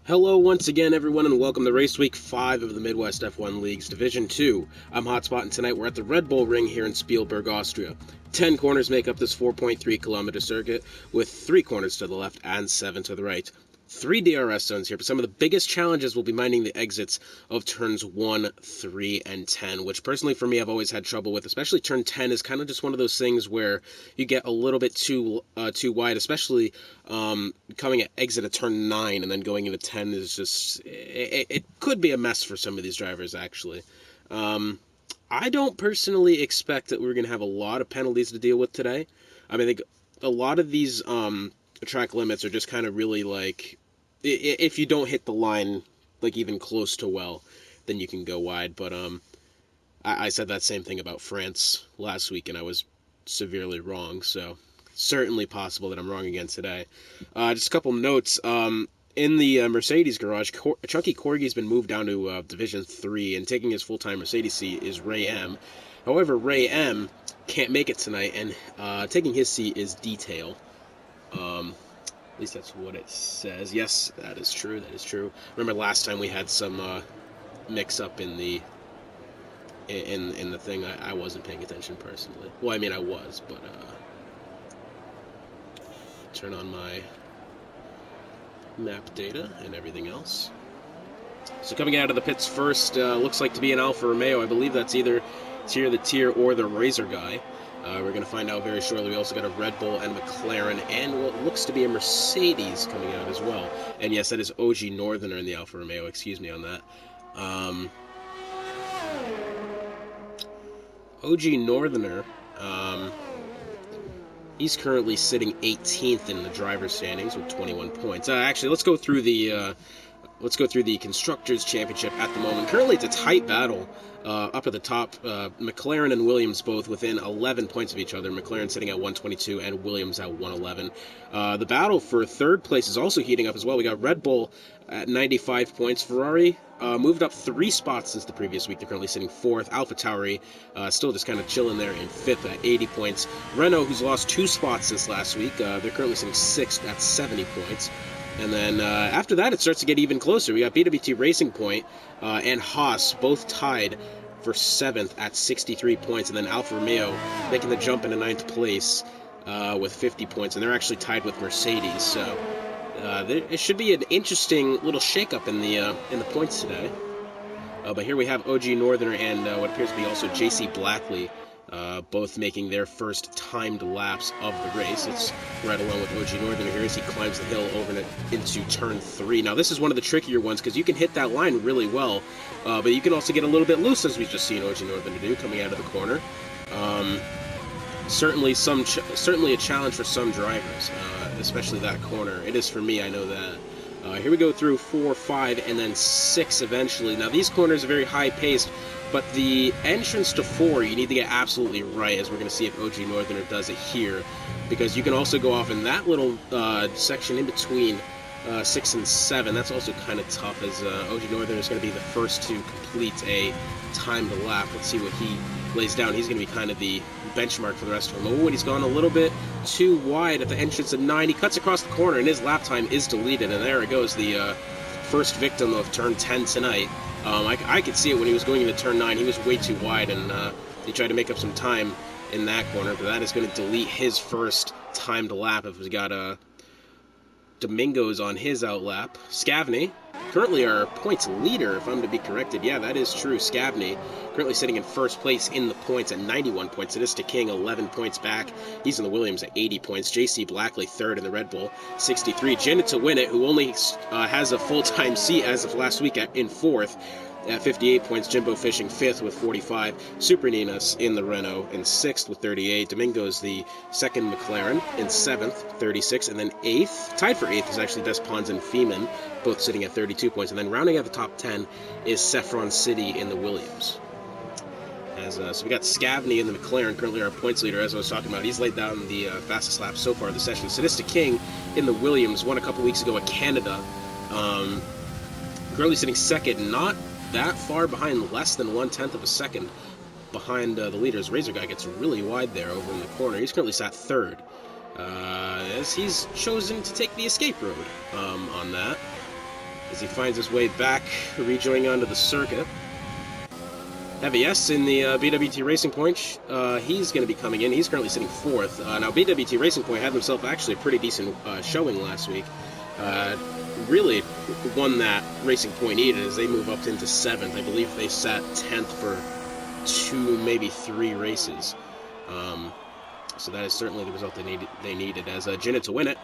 Hello once again, everyone, and welcome to Race Week 5 of the Midwest F1 League's Division 2. I'm Hotspot, and tonight we're at the Red Bull Ring here in Spielberg, Austria. 10 corners make up this 4.3-kilometer circuit, with 3 corners to the left and 7 to the right. 3 DRS zones here, but some of the biggest challenges will be minding the exits of turns 1, 3, and 10, which personally for me I've always had trouble with. Especially turn 10 is kind of just one of those things where you get a little bit too wide, especially coming at exit at turn 9 and then going into 10 is just, it could be a mess for some of these drivers, actually. I don't personally expect that we're going to have a lot of penalties to deal with today. I mean, I think a lot of these track limits are just kind of really like, if you don't hit the line like even close to well, then you can go wide. But I said that same thing about France last week, and I was severely wrong. So certainly possible that I'm wrong again today. Just a couple notes. In the Mercedes garage, Chunky Corgi's been moved down to Division 3, and taking his full-time Mercedes seat is Ray M. However, Ray M can't make it tonight, and taking his seat is Detail. At least that's what it says. Yes, that is true. That is true. Remember last time we had some mix-up in the thing. I wasn't paying attention personally. Well, I mean I was, but turn on my map data and everything else. So coming out of the pits first, looks like to be an Alfa Romeo. I believe that's either the Tier or the Razor guy. We're going to find out very shortly. We also got a Red Bull and McLaren and what looks to be a Mercedes coming out as well. And yes, that is OG Northerner in the Alfa Romeo. Excuse me on that. OG Northerner, he's currently sitting 18th in the driver's standings with 21 points. Actually, let's go through the Constructors Championship at the moment. Currently, it's a tight battle up at the top. McLaren and Williams both within 11 points of each other. McLaren sitting at 122 and Williams at 111. The battle for third place is also heating up as well. We got Red Bull at 95 points. Ferrari moved up 3 spots since the previous week. They're currently sitting 4th. AlphaTauri still just kind of chilling there in 5th at 80 points. Renault, who's lost 2 spots since last week, they're currently sitting 6th at 70 points. And then after that, it starts to get even closer. We got BWT Racing Point and Haas both tied for 7th at 63 points. And then Alfa Romeo making the jump into 9th place with 50 points. And they're actually tied with Mercedes. So it should be an interesting little shakeup in the points today. But here we have OG Northerner and what appears to be also JC Blackley, both making their first timed laps of the race. It's right along with OG Northerner here as he climbs the hill over into turn 3. Now, this is one of the trickier ones because you can hit that line really well, but you can also get a little bit loose, as we've just seen OG Northerner do coming out of the corner. Certainly a challenge for some drivers, especially that corner. It is for me, I know that. Here we go through 4, 5, and then 6 eventually. Now, these corners are very high-paced, but the entrance to 4, you need to get absolutely right, as we're going to see if OG Northerner does it here, because you can also go off in that little section in between 6 and 7. That's also kind of tough, as OG Northerner is going to be the first to complete a timed lap. Let's see what he lays down. He's going to be kind of the benchmark for the rest of them. Oh, and he's gone a little bit too wide at the entrance of 9. He cuts across the corner, and his lap time is deleted, and there it goes, the first victim of turn 10 tonight. I could see it when he was going into turn 9. He was way too wide, and he tried to make up some time in that corner, but that is going to delete his first timed lap. If we got Domingos on his outlap. Scavney, currently our points leader, if I'm to be corrected. Yeah, that is true. Scavney, currently sitting in first place in the points at 91 points. It is to King, 11 points back. He's in the Williams at 80 points. JC Blackley, third in the Red Bull, 63. Janet to win it, who only has a full-time seat as of last week in fourth, at 58 points. Jimbo Fishing 5th with 45. Super Ninas in the Renault in 6th with 38. Domingo's the second McLaren in 7th, 36. And then 8th, tied for 8th, is actually Despons and Feeman, both sitting at 32 points. And then rounding out the top 10 is Saffron City in the Williams. So we got Scavney in the McLaren, currently our points leader, as I was talking about. He's laid down the fastest lap so far of the session. Sadistic King in the Williams won a couple weeks ago at Canada. Currently sitting second, not that far behind, less than 1/10 of a second behind the leaders. Razor Guy gets really wide there over in the corner. He's currently sat third, as he's chosen to take the escape road on that. as he finds his way back, rejoining onto the circuit. Heavy S in the BWT Racing Point. He's going to be coming in. He's currently sitting 4th. Now, BWT Racing Point had themselves actually a pretty decent showing last week. Really won that Racing Point needed as they move up into 7th. I believe they sat 10th for 2, maybe 3 races. So that is certainly the result they needed as Jinnit to win it.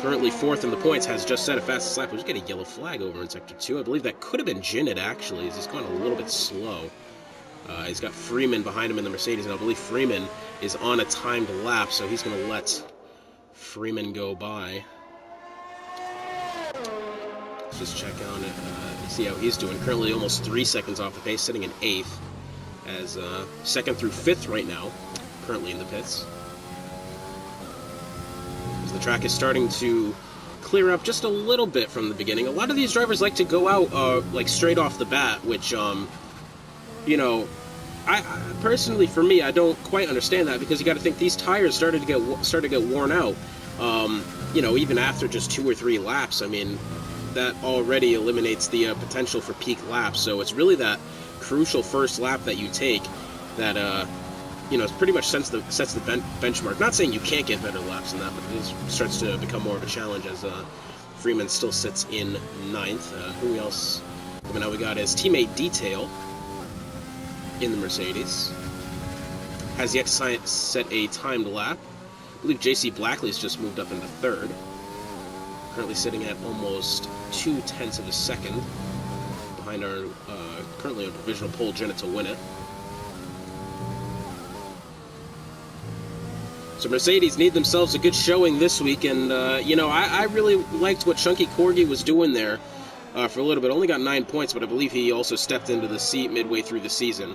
Currently 4th in the points, has just set a fastest lap. We'll just get a yellow flag over in Sector 2. I believe that could have been Jinnit, actually, as he's gone a little bit slow. He's got Freeman behind him in the Mercedes, and I believe Freeman is on a timed lap, so he's going to let Freeman go by. Let's just check on it, see how he's doing. Currently almost 3 seconds off the pace, sitting in 8th, as 2nd through 5th right now, currently in the pits. The track is starting to clear up just a little bit from the beginning. A lot of these drivers like to go out like straight off the bat, which you know, I personally, for me, I don't quite understand that, because you got to think these tires started to get worn out. You know, even after just 2 or 3 laps. I mean, that already eliminates the potential for peak laps. So it's really that crucial first lap that you take that you know, it pretty much sets the benchmark. Not saying you can't get better laps than that, but it starts to become more of a challenge as Freeman still sits in 9th. Who else coming out? We got his teammate Detail in the Mercedes. Has yet to set a timed lap. I believe JC Blackley's just moved up into 3rd. Currently sitting at almost 0.2 of a second behind our currently on provisional pole Jinnit to win it. So Mercedes need themselves a good showing this week, and you know, I really liked what Chunky Corgi was doing there for a little bit. Only got 9 points, but I believe he also stepped into the seat midway through the season.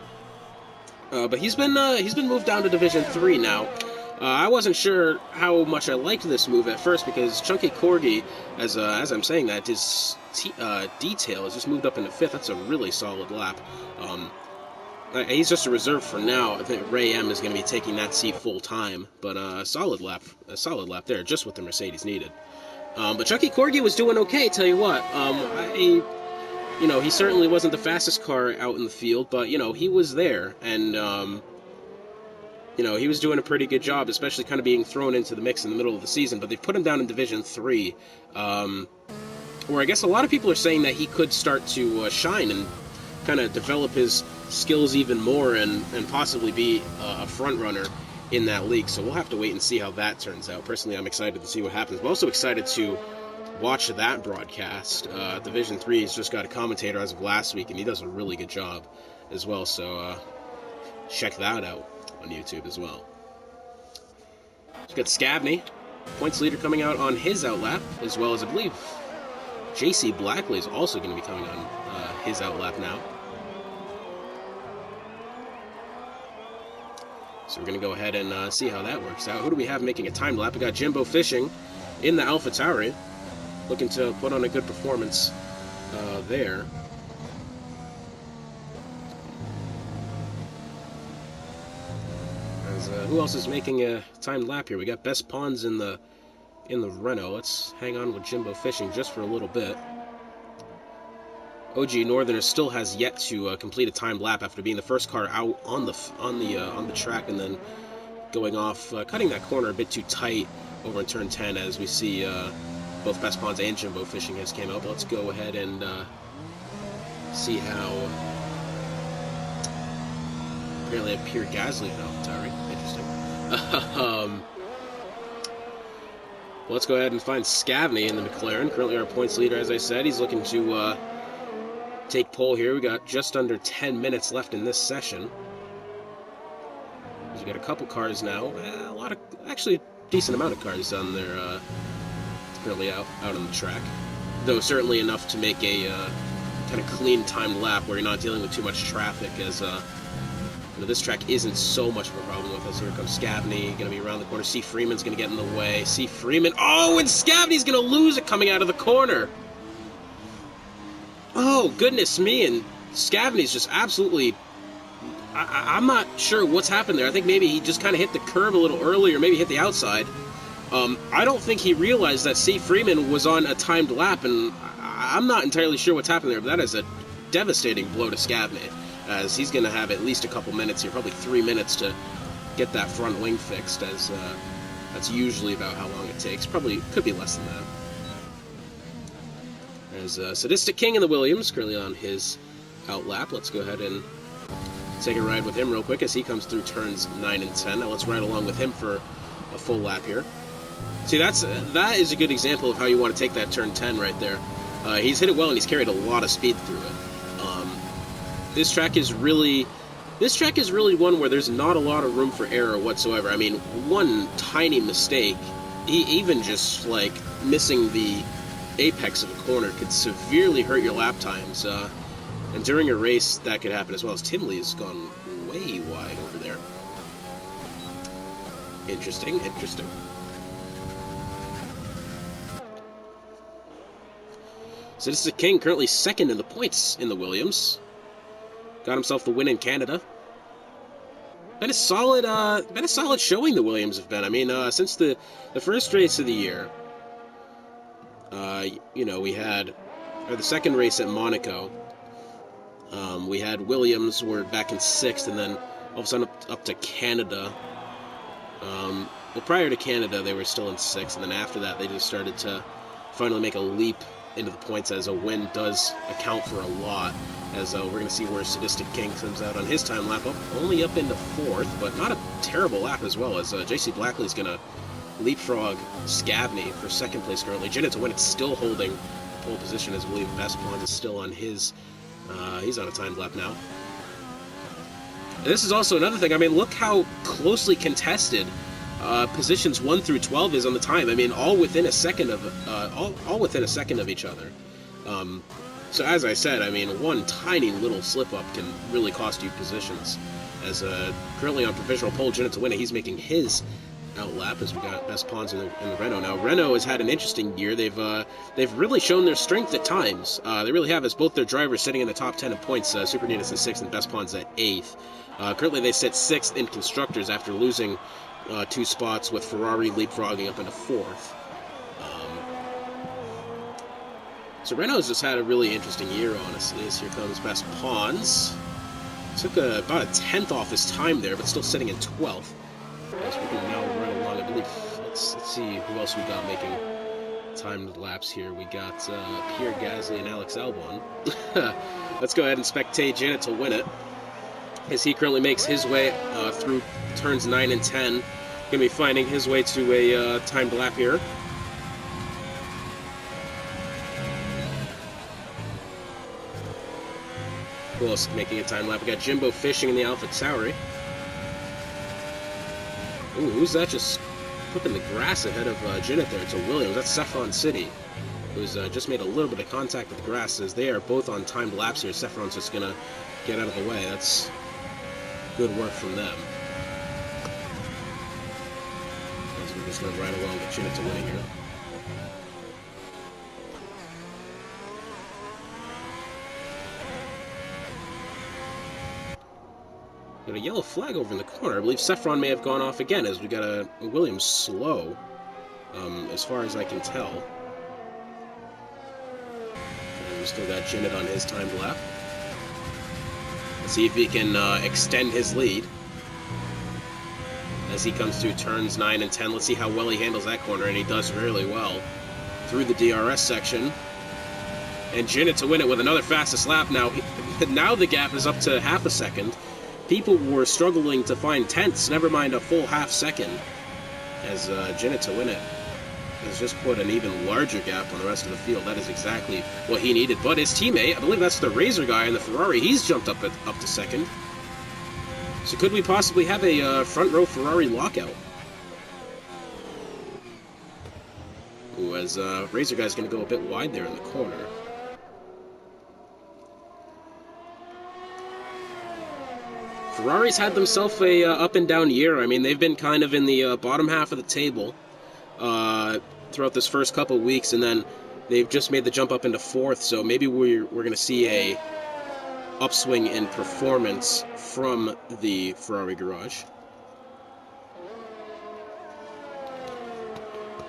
But he's been moved down to Division 3 now. I wasn't sure how much I liked this move at first, because Chunky Corgi, as I'm saying that, his Detail has just moved up into 5th. That's a really solid lap. He's just a reserve for now. I think Ray M is going to be taking that seat full time, but a solid lap there, just what the Mercedes needed. But Chucky Corgi was doing okay. Tell you what, you know, he certainly wasn't the fastest car out in the field, but you know, he was there, and you know, he was doing a pretty good job, especially kind of being thrown into the mix in the middle of the season. But they've put him down in Division 3, where I guess a lot of people are saying that he could start to shine and kind of develop his skills even more, and possibly be a front runner in that league. So we'll have to wait and see how that turns out. Personally, I'm excited to see what happens. I'm also excited to watch that broadcast. Division 3 has just got a commentator as of last week, and he does a really good job as well. So check that out on YouTube as well. We've got Scabney, points leader, coming out on his outlap, as well as I believe JC Blackley is also going to be coming on his outlap now. So we're going to go ahead and see how that works out. Who do we have making a time lap? We got Jimbo Fishing in the Alpha Tauri, looking to put on a good performance there. As, who else is making a timed lap here? We got Best Pawns in the Renault. Let's hang on with Jimbo Fishing just for a little bit. OG Northerner still has yet to complete a timed lap after being the first car out on the track, and then going off, cutting that corner a bit too tight over in turn 10, as we see both Best Pawns and Jimbo Fishing has came out. But let's go ahead and see how apparently a Pierre Gasly in AlphaTauri. Interesting. Let's go ahead and find Scavney in the McLaren, currently our points leader. As I said, he's looking to take pole here. We got just under 10 minutes left in this session. We got a couple cars now, actually a decent amount of cars on there currently out on the track, though certainly enough to make a kind of clean timed lap where you're not dealing with too much traffic, as you know, this track isn't so much of a problem with us. Here comes Scavney, going to be around the corner. C. Freeman's going to get in the way. C. Freeman, oh, and Scavney's going to lose it coming out of the corner. Oh, goodness me, and Scavney's just absolutely... I'm not sure what's happened there. I think maybe he just kind of hit the curb a little earlier, maybe hit the outside. I don't think he realized that C. Freeman was on a timed lap, and I'm not entirely sure what's happened there, but that is a devastating blow to Scavney, as he's going to have at least a couple minutes here, probably 3 minutes to get that front wing fixed, as that's usually about how long it takes. Probably could be less than that. As Sadistic King in the Williams, currently on his out lap. Let's go ahead and take a ride with him real quick as he comes through turns 9 and 10. Now let's ride along with him for a full lap here. See, that is a good example of how you want to take that turn 10 right there. He's hit it well, and he's carried a lot of speed through it. This track is really one where there's not a lot of room for error whatsoever. I mean, one tiny mistake, even just like missing the apex of a corner, could severely hurt your lap times. And during a race, that could happen as well, as Tim Lee has gone way wide over there. Interesting. So this is King, currently second in the points in the Williams. Got himself the win in Canada. Been a solid showing the Williams have been. I mean, since the first race of the year, we had the second race at Monaco. We had Williams were back in 6th, and then all of a sudden up to Canada. Well, prior to Canada, they were still in 6th, and then after that, they just started to finally make a leap into the points, as a win does account for a lot, as we're going to see where Sadistic King comes out on his time lap, only up into 4th, but not a terrible lap as well, as J.C. Blackley's going to leapfrog Scavney for 2nd place currently. Jenna to win, it's still holding pole position, as I believe Best Pond is still on his, he's on a timed lap now. And this is also another thing, I mean, look how closely contested positions 1 through 12 is on the time. I mean, all within a second of each other. So as I said, I mean, one tiny little slip up can really cost you positions. As currently on provisional pole, Jenna to win it, he's making his out lap, as we got Best Pawns in the Renault. Now Renault has had an interesting year. They've really shown their strength at times. They really have, as both their drivers sitting in the top 10 of points. Super Nunez in 6th and Best Pawns at 8th. Currently they sit 6th in constructors after losing 2 spots, with Ferrari leapfrogging up into 4th. So Renault's just had a really interesting year, honestly. As here comes Best Pawns. Took about a 10th off his time there, but still sitting in 12th. As we can now run along, I believe. Let's see who else we got making timed laps here. We got Pierre Gasly and Alex Albon. Let's go ahead and spectate Janet to win it, as he currently makes his way through turns 9 and 10. Going to be finding his way to a timed lap here. Who else is making a time lap? We got Jimbo Fishing in the Alpha Tauri. Ooh, who's that just clipping the grass ahead of Janet there? It's a Williams. That's Saffron City, who's just made a little bit of contact with the grass, as they are both on timed laps here. Saffron's just going to get out of the way. That's good work from them. As we're just going to ride along with Janet to winning here. Got a yellow flag over in the corner. I believe Saffron may have gone off again, as we got a Williams slow, as far as I can tell. And we still got Janet on his timed lap. Let's see if he can extend his lead as he comes through turns 9 and 10. Let's see how well he handles that corner, and he does really well through the DRS section. And Janet to win it with another fastest lap. Now the gap is up to half a second. People were struggling to find tenths, never mind a full half second, as Janet to win it has just put an even larger gap on the rest of the field. That is exactly what he needed. But his teammate, I believe that's the Razor guy in the Ferrari, he's jumped up to second. So could we possibly have a front row Ferrari lockout? Ooh, as Razor guy's going to go a bit wide there in the corner. Ferrari's had themselves a up and down year. I mean, they've been kind of in the bottom half of the table throughout this first couple of weeks, and then they've just made the jump up into 4th. So maybe we're going to see a upswing in performance from the Ferrari garage.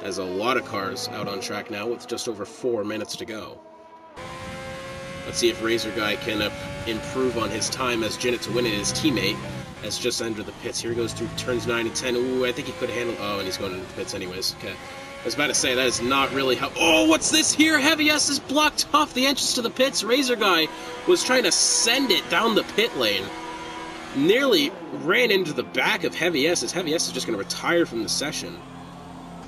There's a lot of cars out on track now with just over 4 minutes to go. Let's see if Razor Guy can improve on his time as Jinnit to Win It, his teammate, has just entered the pits. Here he goes through turns 9 and 10. Ooh, I think he could handle... Oh, and he's going into the pits anyways. Okay. I was about to say, that is not really how... Oh, what's this here? Heavy S is blocked off the entrance to the pits. Razor Guy was trying to send it down the pit lane. Nearly ran into the back of Heavy S, as Heavy S is just going to retire from the session.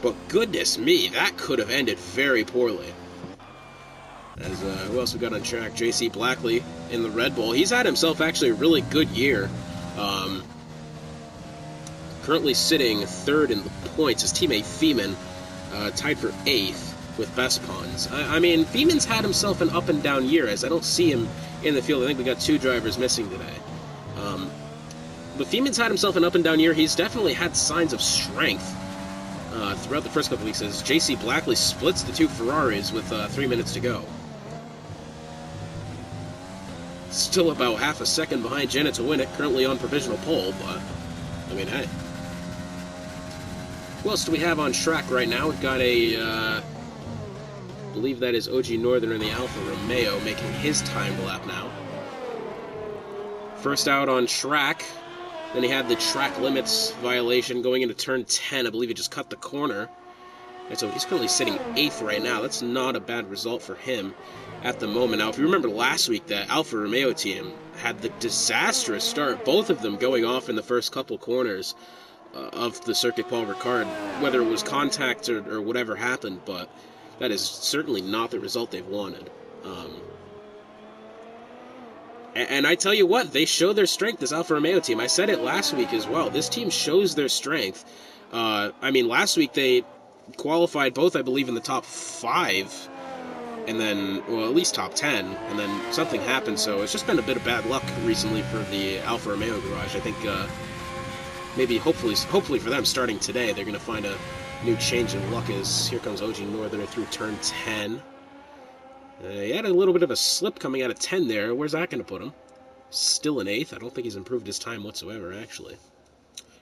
But goodness me, that could have ended very poorly. As who else we got on track? JC Blackley in the Red Bull. He's had himself actually a really good year. Currently sitting 3rd in the points. His teammate Feeman tied for 8th with Best Pawns. I mean, Feeman's had himself an up and down year, as I don't see him in the field. I think we got 2 drivers missing today. But Feeman's had himself an up and down year. He's definitely had signs of strength throughout the first couple weeks, as JC Blackley splits the 2 Ferraris with 3 minutes to go. Still about half a second behind Jinnit to Win It, currently on provisional pole, but, I mean, hey. Who else do we have on track right now? We've got a, I believe that is OG Northerner in the Alfa Romeo making his timed lap now. First out on track. Then he had the track limits violation going into turn 10. I believe he just cut the corner. And so he's currently sitting 8th right now. That's not a bad result for him at the moment. Now, if you remember last week, the Alfa Romeo team had the disastrous start, both of them going off in the first couple corners of the Circuit Paul Ricard, whether it was contact or whatever happened, but that is certainly not the result they've wanted. And I tell you what, they show their strength, this Alfa Romeo team. I said it last week as well. This team shows their strength. I mean, last week they qualified both, I believe, in the top 5, and then, well, at least top 10, and then something happened, so it's just been a bit of bad luck recently for the Alfa Romeo garage. I think maybe, hopefully for them, starting today, they're going to find a new change in luck, as here comes OG Northerner through turn 10. He had a little bit of a slip coming out of 10 there. Where's that going to put him? Still in 8th. I don't think he's improved his time whatsoever, actually.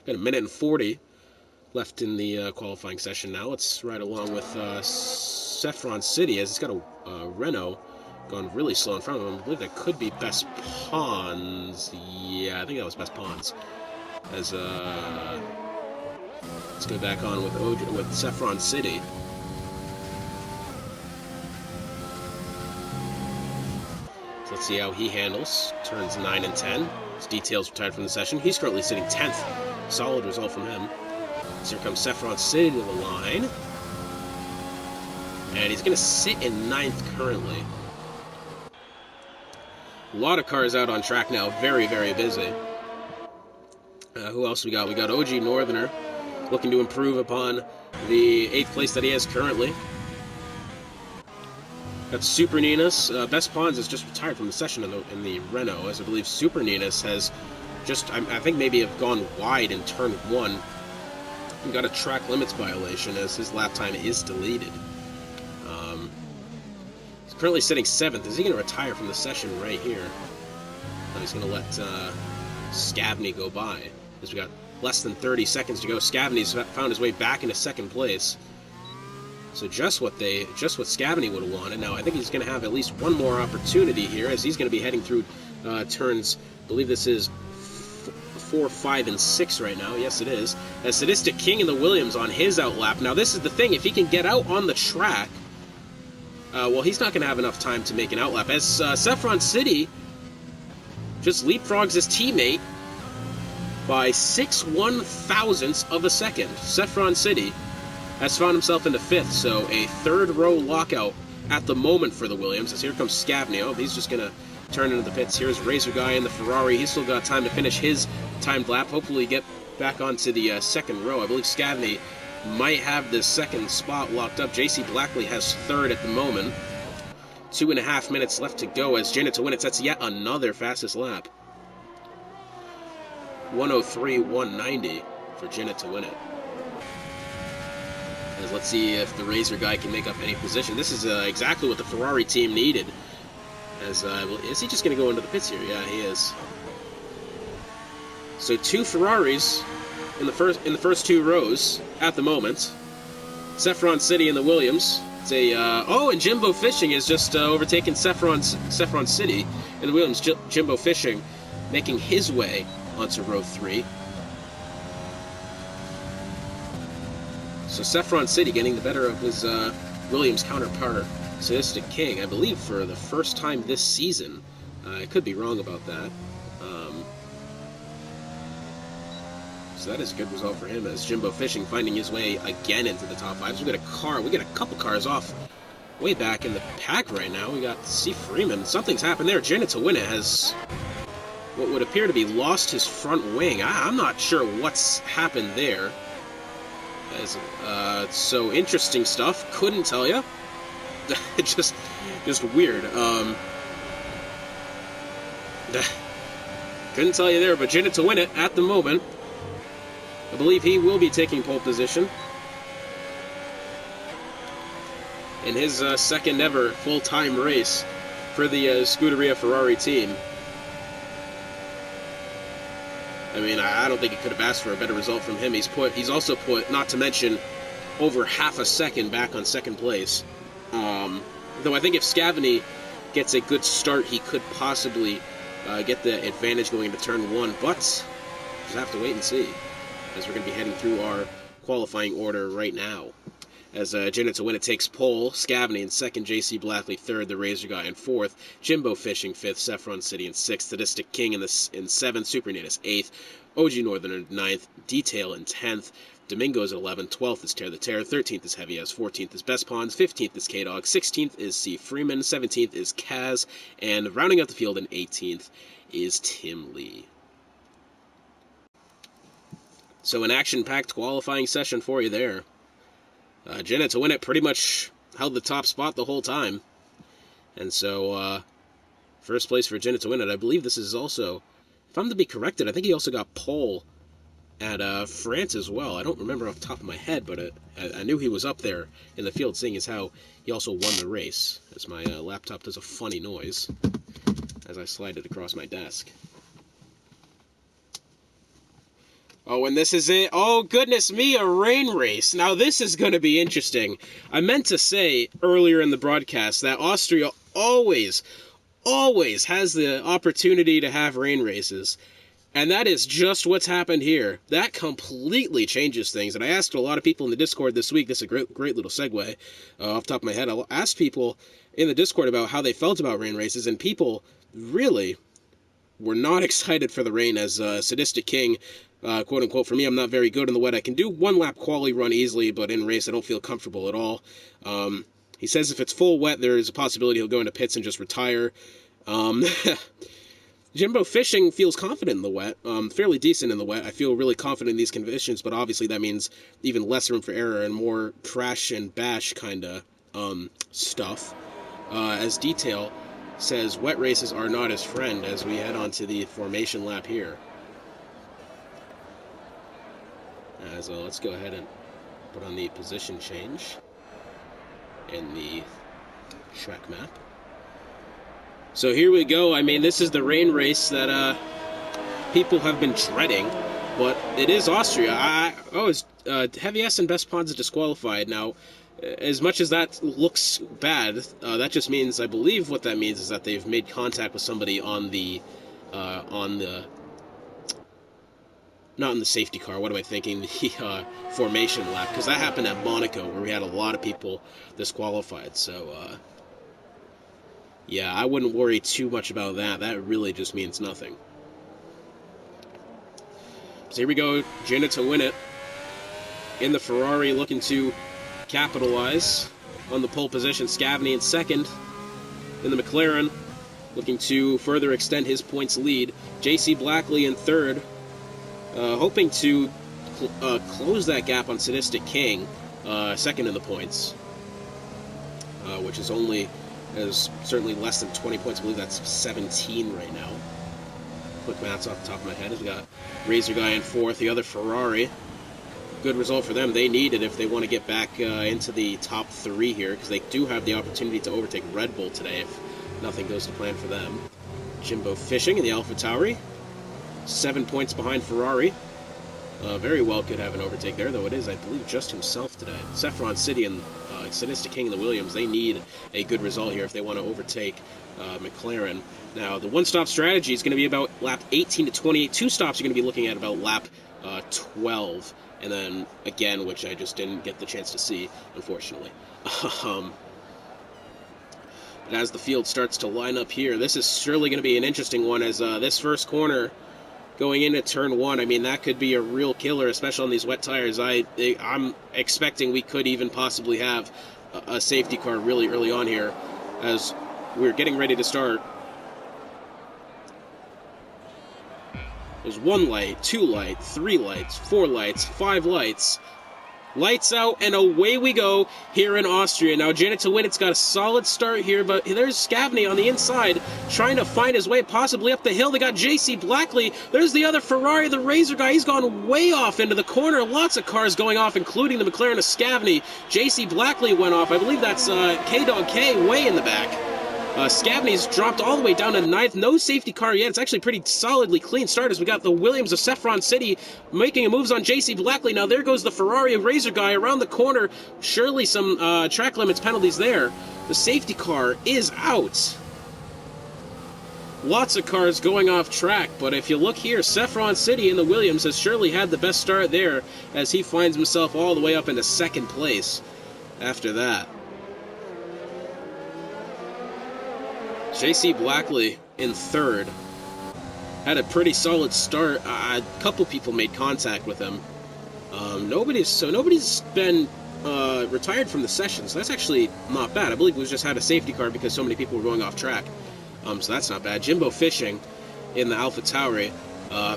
Got a minute and 40 left in the qualifying session now. Let's ride along with Saffron City, as he's got a Renault going really slow in front of him. I believe that could be Best Pawns. Yeah, I think that was Best Pawns. As let's go back on with Saffron City. Let's see how he handles. Turns 9 and 10. His details retired from the session. He's currently sitting 10th. Solid result from him. So here comes Saffron City to the line. And he's going to sit in 9th currently. A lot of cars out on track now. Very, very busy. Who else we got? We got OG Northerner looking to improve upon the 8th place that he has currently. Got Super Ninas. Best Pawns has just retired from the session in the Renault, as I believe Super Ninas has just, I think maybe have gone wide in turn 1. He got a track limits violation, as his lap time is deleted. He's currently sitting 7th. Is he going to retire from the session right here? No, he's going to let Scavney go by, because we got less than 30 seconds to go. Scavney's found his way back into 2nd place. So just what Scavney would have wanted. Now I think he's going to have at least one more opportunity here, as he's going to be heading through turns, I believe this is 4, 5, and 6 right now. Yes, it is. As Sadistic King in the Williams on his outlap. Now this is the thing, if he can get out on the track, well, he's not going to have enough time to make an outlap. As Saffron City just leapfrogs his teammate by 6/1000ths of a second. Saffron City has found himself into 5th, so a 3rd row lockout at the moment for the Williams, as here comes Scavney. Oh, he's just going to turn into the pits. Here's Razor Guy in the Ferrari. He's still got time to finish his timed lap, hopefully get back onto the 2nd row. I believe Scavney might have the 2nd spot locked up. JC Blackley has 3rd at the moment. 2.5 minutes left to go as Jinnit to Win It sets yet another fastest lap. 103.190 for Jinnit to Win It. As let's see if the Razor Guy can make up any position. This is exactly what the Ferrari team needed. As is he just going to go into the pits here? Yeah, he is. So 2 Ferraris in the first 2 rows at the moment. Saffron City in the Williams. It's a oh, and Jimbo Fishing has just overtaken Saffron City in the Williams. Jimbo Fishing making his way onto row 3. So Saffron City getting the better of his Williams counterpart, Sadistic King, I believe for the first time this season. I could be wrong about that. So that is a good result for him, as Jimbo Fishing finding his way again into the top 5. So we get a couple cars off way back in the pack right now. We got C. Freeman. Something's happened there. Janet to win it has what would appear to be lost his front wing. I'm not sure what's happened there. So interesting stuff. Couldn't tell you. just weird. Couldn't tell you there, but Janet to win it at the moment. I believe he will be taking pole position in his second ever full-time race for the Scuderia Ferrari team. I mean, I don't think he could have asked for a better result from him. He's also put, not to mention, over half a second back on second place. Though I think if Scavany gets a good start, he could possibly get the advantage going into turn 1. But just have to wait and see, as we're going to be heading through our qualifying order right now. As Janet to win it takes pole, Scavany in second, JC Blackley third, the Razor Guy in fourth, Jimbo Fishing fifth, Saffron City in sixth, Sadistic King in seventh, Super Natus eighth, OG Northerner in ninth, Detail in 10th, Domingo's at 11th, 12th is Tear the Tear, 13th is Heavy S, 14th is Best Pawns, 15th is K-Dog, 16th is C. Freeman, 17th is Kaz, and rounding out the field in 18th is Tim Lee. So an action-packed qualifying session for you there. Janet to win it pretty much held the top spot the whole time. And so, first place for Janet to win it. I believe this is also, if I'm to be corrected, I think he also got pole at France as well. I don't remember off the top of my head, but I knew he was up there in the field, seeing as how he also won the race. As my laptop does a funny noise as I slide it across my desk. Oh, and this is it. Oh, goodness me, a rain race. Now, this is going to be interesting. I meant to say earlier in the broadcast that Austria always has the opportunity to have rain races. And that is just what's happened here. That completely changes things. And I asked a lot of people in the Discord this week. This is a great little segue off the top of my head. I asked people in the Discord about how they felt about rain races, and people really were not excited for the rain, as Sadistic King, quote-unquote, for me, I'm not very good in the wet. I can do one-lap quali run easily, but in race, I don't feel comfortable at all. He says if it's full wet, there is a possibility he'll go into pits and just retire. Jimbo Fishing feels confident in the wet, fairly decent in the wet. I feel really confident in these conditions, but obviously that means even less room for error and more crash and bash kind of stuff. As Detail says, wet races are not his friend, as we head on to the formation lap here. As let's go ahead and put on the position change in the track map. So here we go. I mean, this is the rain race that people have been dreading, but it is Austria. Heavy S and Best Pawns are disqualified. Now, as much as that looks bad, that just means, I believe what that means is that they've made contact with somebody on the not in the safety car, what am I thinking, the formation lap, because that happened at Monaco, where we had a lot of people disqualified. So, yeah, I wouldn't worry too much about that. That really just means nothing. So here we go, Janet to win it in the Ferrari, looking to capitalize on the pole position. Scavany in second in the McLaren, looking to further extend his points lead. JC Blackley in third, hoping to close that gap on Sadistic King, second in the points, which is certainly less than 20 points. I believe that's 17 right now. Quick maths off the top of my head. We got Razor Guy in fourth, the other Ferrari. Good result for them. They need it if they want to get back into the top three here, because they do have the opportunity to overtake Red Bull today if nothing goes to plan for them. Jimbo Fishing in the AlphaTauri, 7 points behind Ferrari. very well could have an overtake there, though it is, I believe, just himself today. Saffron City and Sadistic King and the Williams, they need a good result here if they want to overtake McLaren. Now, the one-stop strategy is going to be about lap 18 to 28. Two stops you're going to be looking at about lap 12. And then, again, which I just didn't get the chance to see, unfortunately. But as the field starts to line up here, this is surely going to be an interesting one, as this first corner going into turn 1, I mean, that could be a real killer, especially on these wet tires. I'm expecting we could even possibly have a safety car really early on here as we're getting ready to start. There's 1 light, 2 lights, 3 lights, 4 lights, 5 lights. Lights out, and away we go here in Austria. Now, Janet to win, it's got a solid start here, but there's Scavney on the inside trying to find his way possibly up the hill. They got JC Blackley. There's the other Ferrari, the Razor guy. He's gone way off into the corner. Lots of cars going off, including the McLaren of Scavney. JC Blackley went off. I believe that's K-Dog K way in the back. Scavney's dropped all the way down to 9th. No safety car yet. It's actually pretty solidly clean start as we got the Williams of Saffron City making moves on JC Blackley. Now there goes the Ferrari Razor guy around the corner. Surely some track limits penalties there. The safety car is out. Lots of cars going off track, but if you look here, Saffron City in the Williams has surely had the best start there as he finds himself all the way up into 2nd place after that. JC Blackley in 3rd. Had a pretty solid start. A couple people made contact with him. Nobody's been retired from the session, so that's actually not bad. I believe we just had a safety car because so many people were going off track. So that's not bad. Jimbo Fishing in the Alpha Tauri,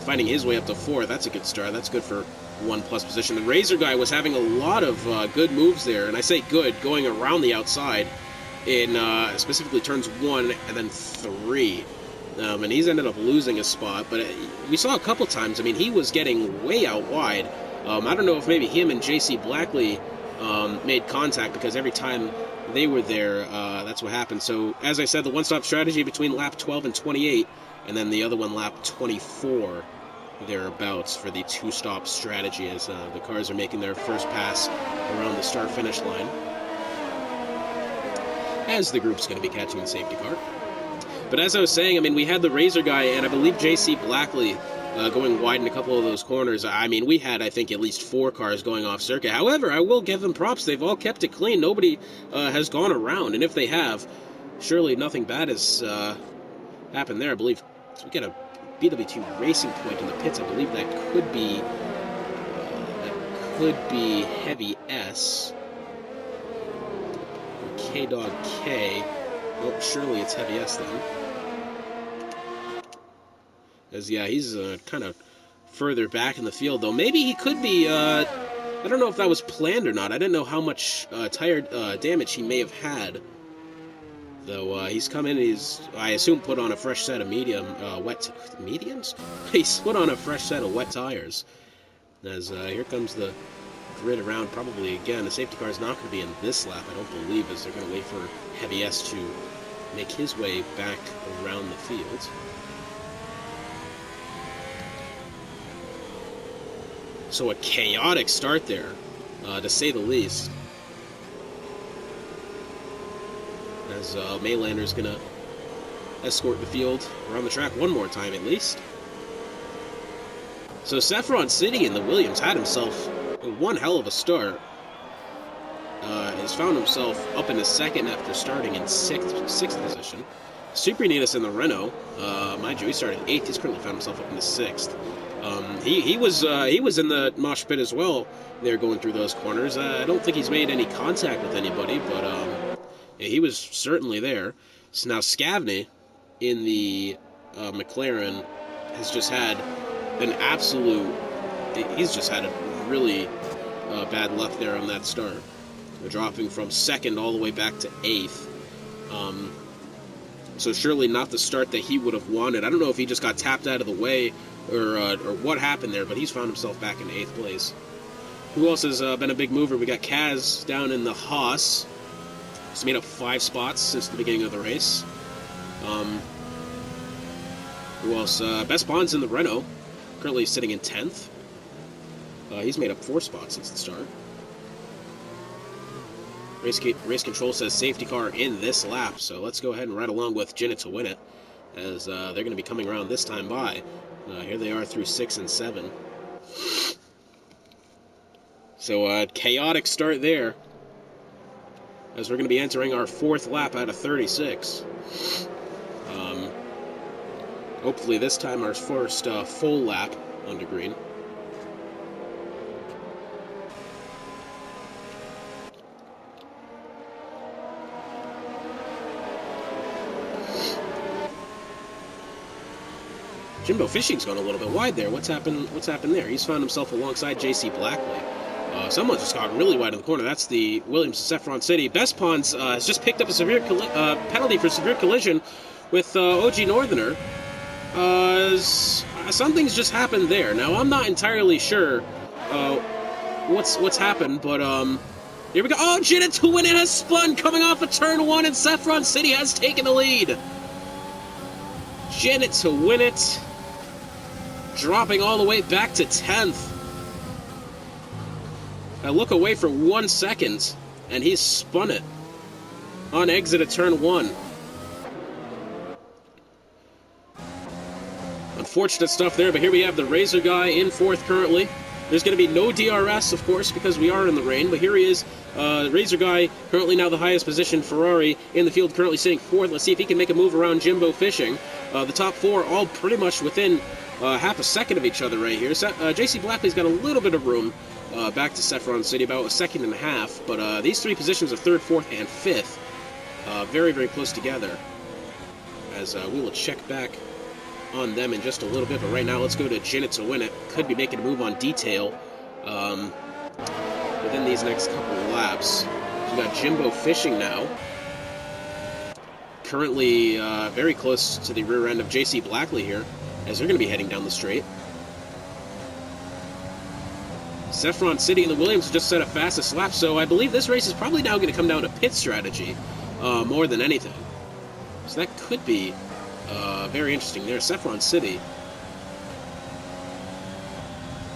finding his way up to 4th. That's a good start. That's good for 1+ position. The Razor guy was having a lot of good moves there, and I say good, going around the outside in specifically turns 1 and then 3. And he's ended up losing a spot, but we saw a couple times, I mean, he was getting way out wide. I don't know if maybe him and JC Blackley made contact, because every time they were there, that's what happened. So, as I said, the one-stop strategy between lap 12 and 28, and then the other one lap 24, thereabouts, for the 2-stop strategy, as the cars are making their first pass around the start-finish line, as the group's going to be catching the safety car. But as I was saying, I mean, we had the Razor guy and I believe JC Blackley going wide in a couple of those corners. I mean, we had, I think, at least 4 cars going off circuit. However, I will give them props. They've all kept it clean. Nobody has gone around. And if they have, surely nothing bad has happened there. I believe we get a BWT Racing point in the pits. I believe that could be Heavy S. K-Dog K. Well, surely it's Heavy S then. As, yeah, he's kind of further back in the field, though. Maybe he could be, I don't know if that was planned or not. I didn't know how much tire damage he may have had. Though, he's come in and he's, I assume, put on a fresh set of mediums? He's put on a fresh set of wet tires. As, here comes the grid around, probably again. The safety car is not going to be in this lap, I don't believe, as they're going to wait for Heavy S to make his way back around the field. So a chaotic start there, to say the least. As Maylander's going to escort the field around the track one more time at least. So Saffron City in the Williams had himself one hell of a start. Has found himself up in the 2nd after starting in 6th position. Supranitas in the Renault, mind you, he started 8th. He's currently found himself up in the 6th. He was in the mosh pit as well. They're going through those corners. I don't think he's made any contact with anybody, but yeah, he was certainly there. So now Scavney in the McLaren has just had an absolute. He's just had a really bad luck there on that start. They're dropping from 2nd all the way back to 8th. So surely not the start that he would have wanted. I don't know if he just got tapped out of the way or what happened there, but he's found himself back in 8th place. Who else has been a big mover? We got Kaz down in the Haas. He's made up 5 spots since the beginning of the race. Who else? Best Bonds in the Renault, currently sitting in 10th. He's made up 4 spots since the start. Race Control says safety car in this lap, so let's go ahead and ride along with Jinnit to win it, as they're going to be coming around this time by. Here they are through 6 and 7. So, chaotic start there, as we're going to be entering our 4th lap out of 36. Hopefully this time our first full lap under green. Jimbo Fishing's gone a little bit wide there. What's happened there? He's found himself alongside J.C. Blackley. Someone just got really wide in the corner. That's the Williams Saffron City. Best Pawns has just picked up a severe penalty for severe collision with OG Northerner. Something's just happened there. Now, I'm not entirely sure what's happened, but here we go. Oh, Jinnit to win it has spun coming off of turn 1, and Saffron City has taken the lead. Jinnit to win it, dropping all the way back to 10th. I look away for 1 second, and he's spun it on exit of turn 1. Unfortunate stuff there, but here we have the Razor guy in 4th currently. There's going to be no DRS, of course, because we are in the rain, but here he is. Razor guy, currently now the highest position. Ferrari in the field, currently sitting 4th. Let's see if he can make a move around Jimbo Fishing. The top 4 all pretty much within half a second of each other right here. J.C. Blackley's got a little bit of room back to Saffron City, about a second and a half, but these 3 positions are 3rd, 4th, and 5th. Very, very close together, as we will check back on them in just a little bit, but right now let's go to Jinnit to win it. Could be making a move on detail within these next couple of laps. So we got Jimbo Fishing now, currently very close to the rear end of J.C. Blackley here, as they're going to be heading down the straight. Saffron City and the Williams just set a fastest lap, so I believe this race is probably now going to come down to pit strategy more than anything. So that could be very interesting there. Saffron City.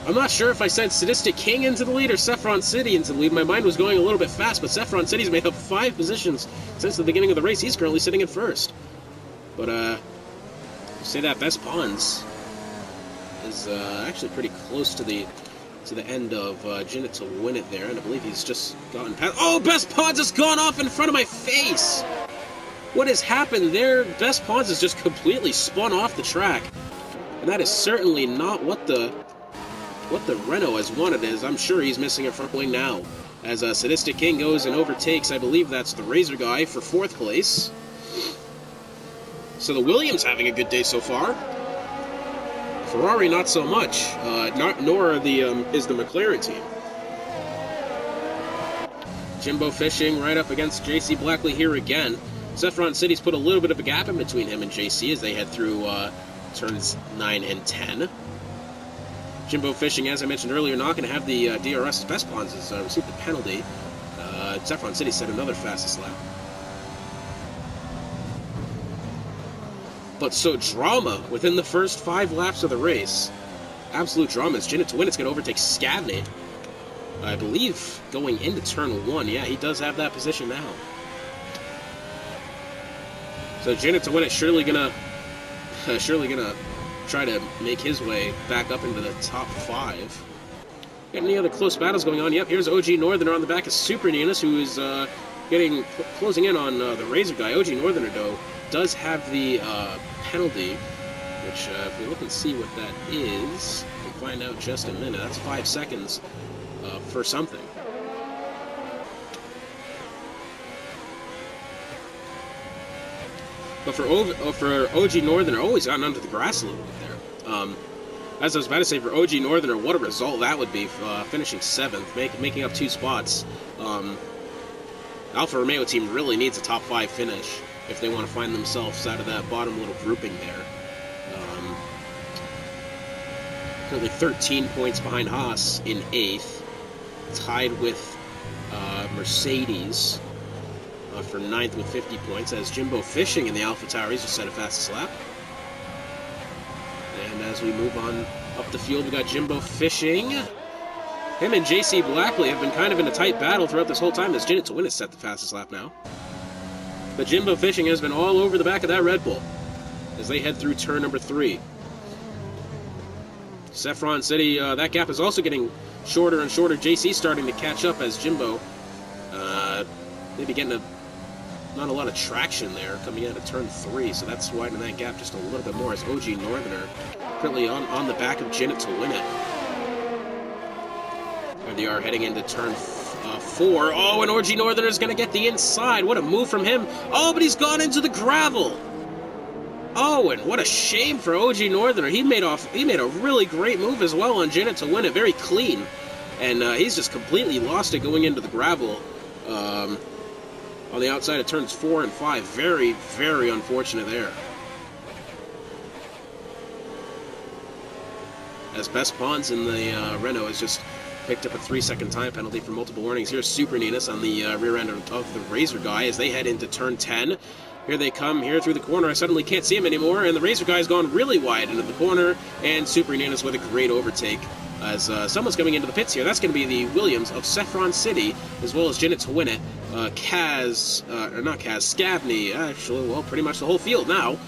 I'm not sure if I said Sadistic King into the lead or Saffron City into the lead. My mind was going a little bit fast, but Saffron City's made up 5 positions since the beginning of the race. He's currently sitting in 1st. But, say that Best Pawns is actually pretty close to the end of Jinnit to win it there, and I believe he's just gotten past. Oh, Best Pawns has gone off in front of my face! What has happened there? Best Pawns has just completely spun off the track, and that is certainly not what the Renault has wanted. Is I'm sure he's missing a front wing now, as Sadistic King goes and overtakes. I believe that's the Razor guy for 4th place. So the Williams having a good day so far. Ferrari not so much. Nor is the McLaren team. Jimbo Fishing right up against J.C. Blackley here again. Saffron City's put a little bit of a gap in between him and JC as they head through turns 9 and 10. Jimbo Fishing, as I mentioned earlier, not going to have the DRS. Best Pawns has received the penalty. Saffron City set another fastest lap. But so drama within the first 5 laps of the race. Absolute drama as Jinnit to win. It's going to overtake Scavney. I believe going into turn 1. Yeah, he does have that position now. So Jinnit to win it, surely gonna try to make his way back up into the top 5. Got any other close battles going on? Yep, here's OG Northerner on the back of Super Ninus, who is closing in on the Razor guy. OG Northerner, though, does have the penalty, which if we look and see what that is, we can find out just a minute. That's 5 seconds for something. But for OG Northerner, always gotten under the grass a little bit there. As I was about to say, for OG Northerner, what a result that would be, finishing 7th, making up 2 spots. Alfa Romeo team really needs a top 5 finish if they want to find themselves out of that bottom little grouping there. Currently 13 points behind Haas in 8th, tied with Mercedes for 9th with 50 points, as Jimbo Fishing in the AlphaTauri's just set a fastest lap. And as we move on up the field, we got Jimbo Fishing Him and JC Blackley have been kind of in a tight battle throughout this whole time as Jinnit to Win has set the fastest lap now. But Jimbo Fishing has been all over the back of that Red Bull as they head through turn number 3. Saffron City, that gap is also getting shorter and shorter. JC starting to catch up as Jimbo maybe getting not a lot of traction there coming out of turn 3, so that's widening that gap just a little bit more as OG Northerner currently on the back of Jinnit to Win it. There they are heading into turn 4. Oh, and OG Northerner is going to get the inside. What a move from him. Oh, but he's gone into the gravel. Oh, and what a shame for OG Northerner. He made a really great move as well on Jinnit to Win it, very clean. And he's just completely lost it going into the gravel on the outside of turns 4 and 5. Very, very unfortunate there. As Best Bonds in the Renault has just picked up a 3-second time penalty for multiple warnings. Here's Super Ninus on the rear end of the Razor Guy as they head into turn 10. Here they come here through the corner. I suddenly can't see him anymore, and the Razor Guy's gone really wide into the corner, and Super Ninus with a great overtake as someone's coming into the pits here. That's going to be the Williams of Saffron City, as well as Jinnit to Win it. Scavney, actually, well, pretty much the whole field now.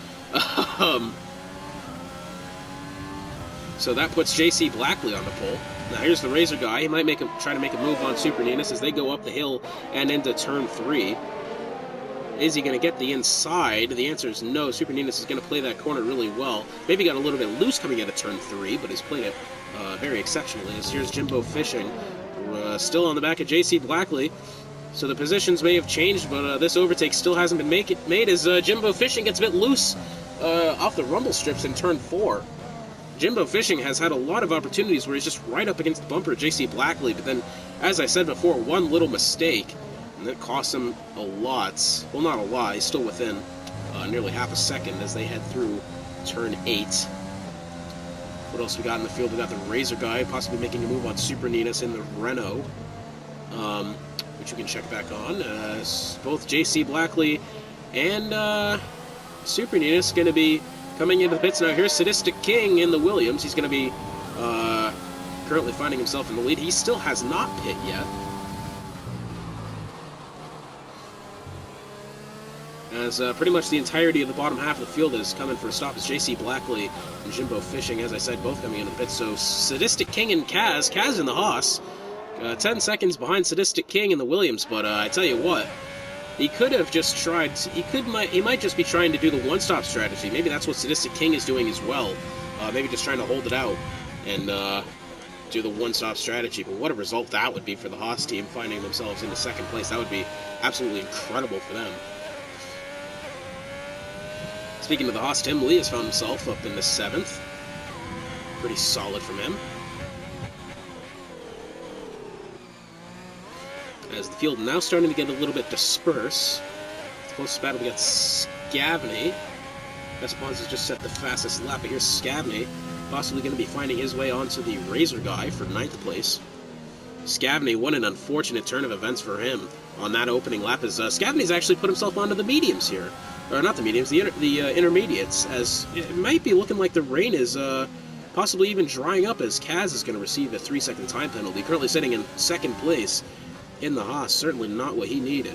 So that puts JC Blackley on the pole. Now here's the Razor Guy. He might try to make a move on Super Ninus as they go up the hill and into turn 3. Is he going to get the inside? The answer is no. Super Ninus is going to play that corner really well. Maybe got a little bit loose coming out of turn 3, but he's played it very exceptionally. As here's Jimbo Fishing, still on the back of JC Blackley. So the positions may have changed, but this overtake still hasn't been made as Jimbo Fishing gets a bit loose off the rumble strips in turn 4. Jimbo Fishing has had a lot of opportunities where he's just right up against the bumper of JC Blackley, but then, as I said before, one little mistake, and that cost him a lot. Well, not a lot, he's still within nearly half a second as they head through turn 8. What else we got in the field? We got the Razor Guy possibly making a move on Super Ninus in the Renault, which you can check back on. Both JC Blackley and Super Ninus going to be coming into the pits. Now here's Sadistic King in the Williams. He's going to be currently finding himself in the lead. He still has not pit yet. As pretty much the entirety of the bottom half of the field is coming for a stop as JC Blackley and Jimbo Fishing, as I said, both coming into the pits. So Sadistic King and Kaz in the Haas, 10 seconds behind Sadistic King in the Williams, but I tell you what, he could have just tried, he might just be trying to do the one-stop strategy. Maybe that's what Sadistic King is doing as well. Maybe just trying to hold it out and do the one-stop strategy. But what a result that would be for the Haas team, finding themselves in the second place. That would be absolutely incredible for them. Speaking of the Haas, Tim Lee has found himself up in the 7th. Pretty solid from him. As the field now starting to get a little bit dispersed. The closest battle we got Scavney. Espons has just set the fastest lap, but here's Scavney, possibly going to be finding his way onto the Razor Guy for 9th place. Scavney, what an unfortunate turn of events for him on that opening lap, as Scavney's actually put himself onto the mediums here. Or not the mediums, the intermediates, as it might be looking like the rain is possibly even drying up, as Kaz is going to receive a 3-second time penalty, currently sitting in 2nd place in the Haas. Certainly not what he needed.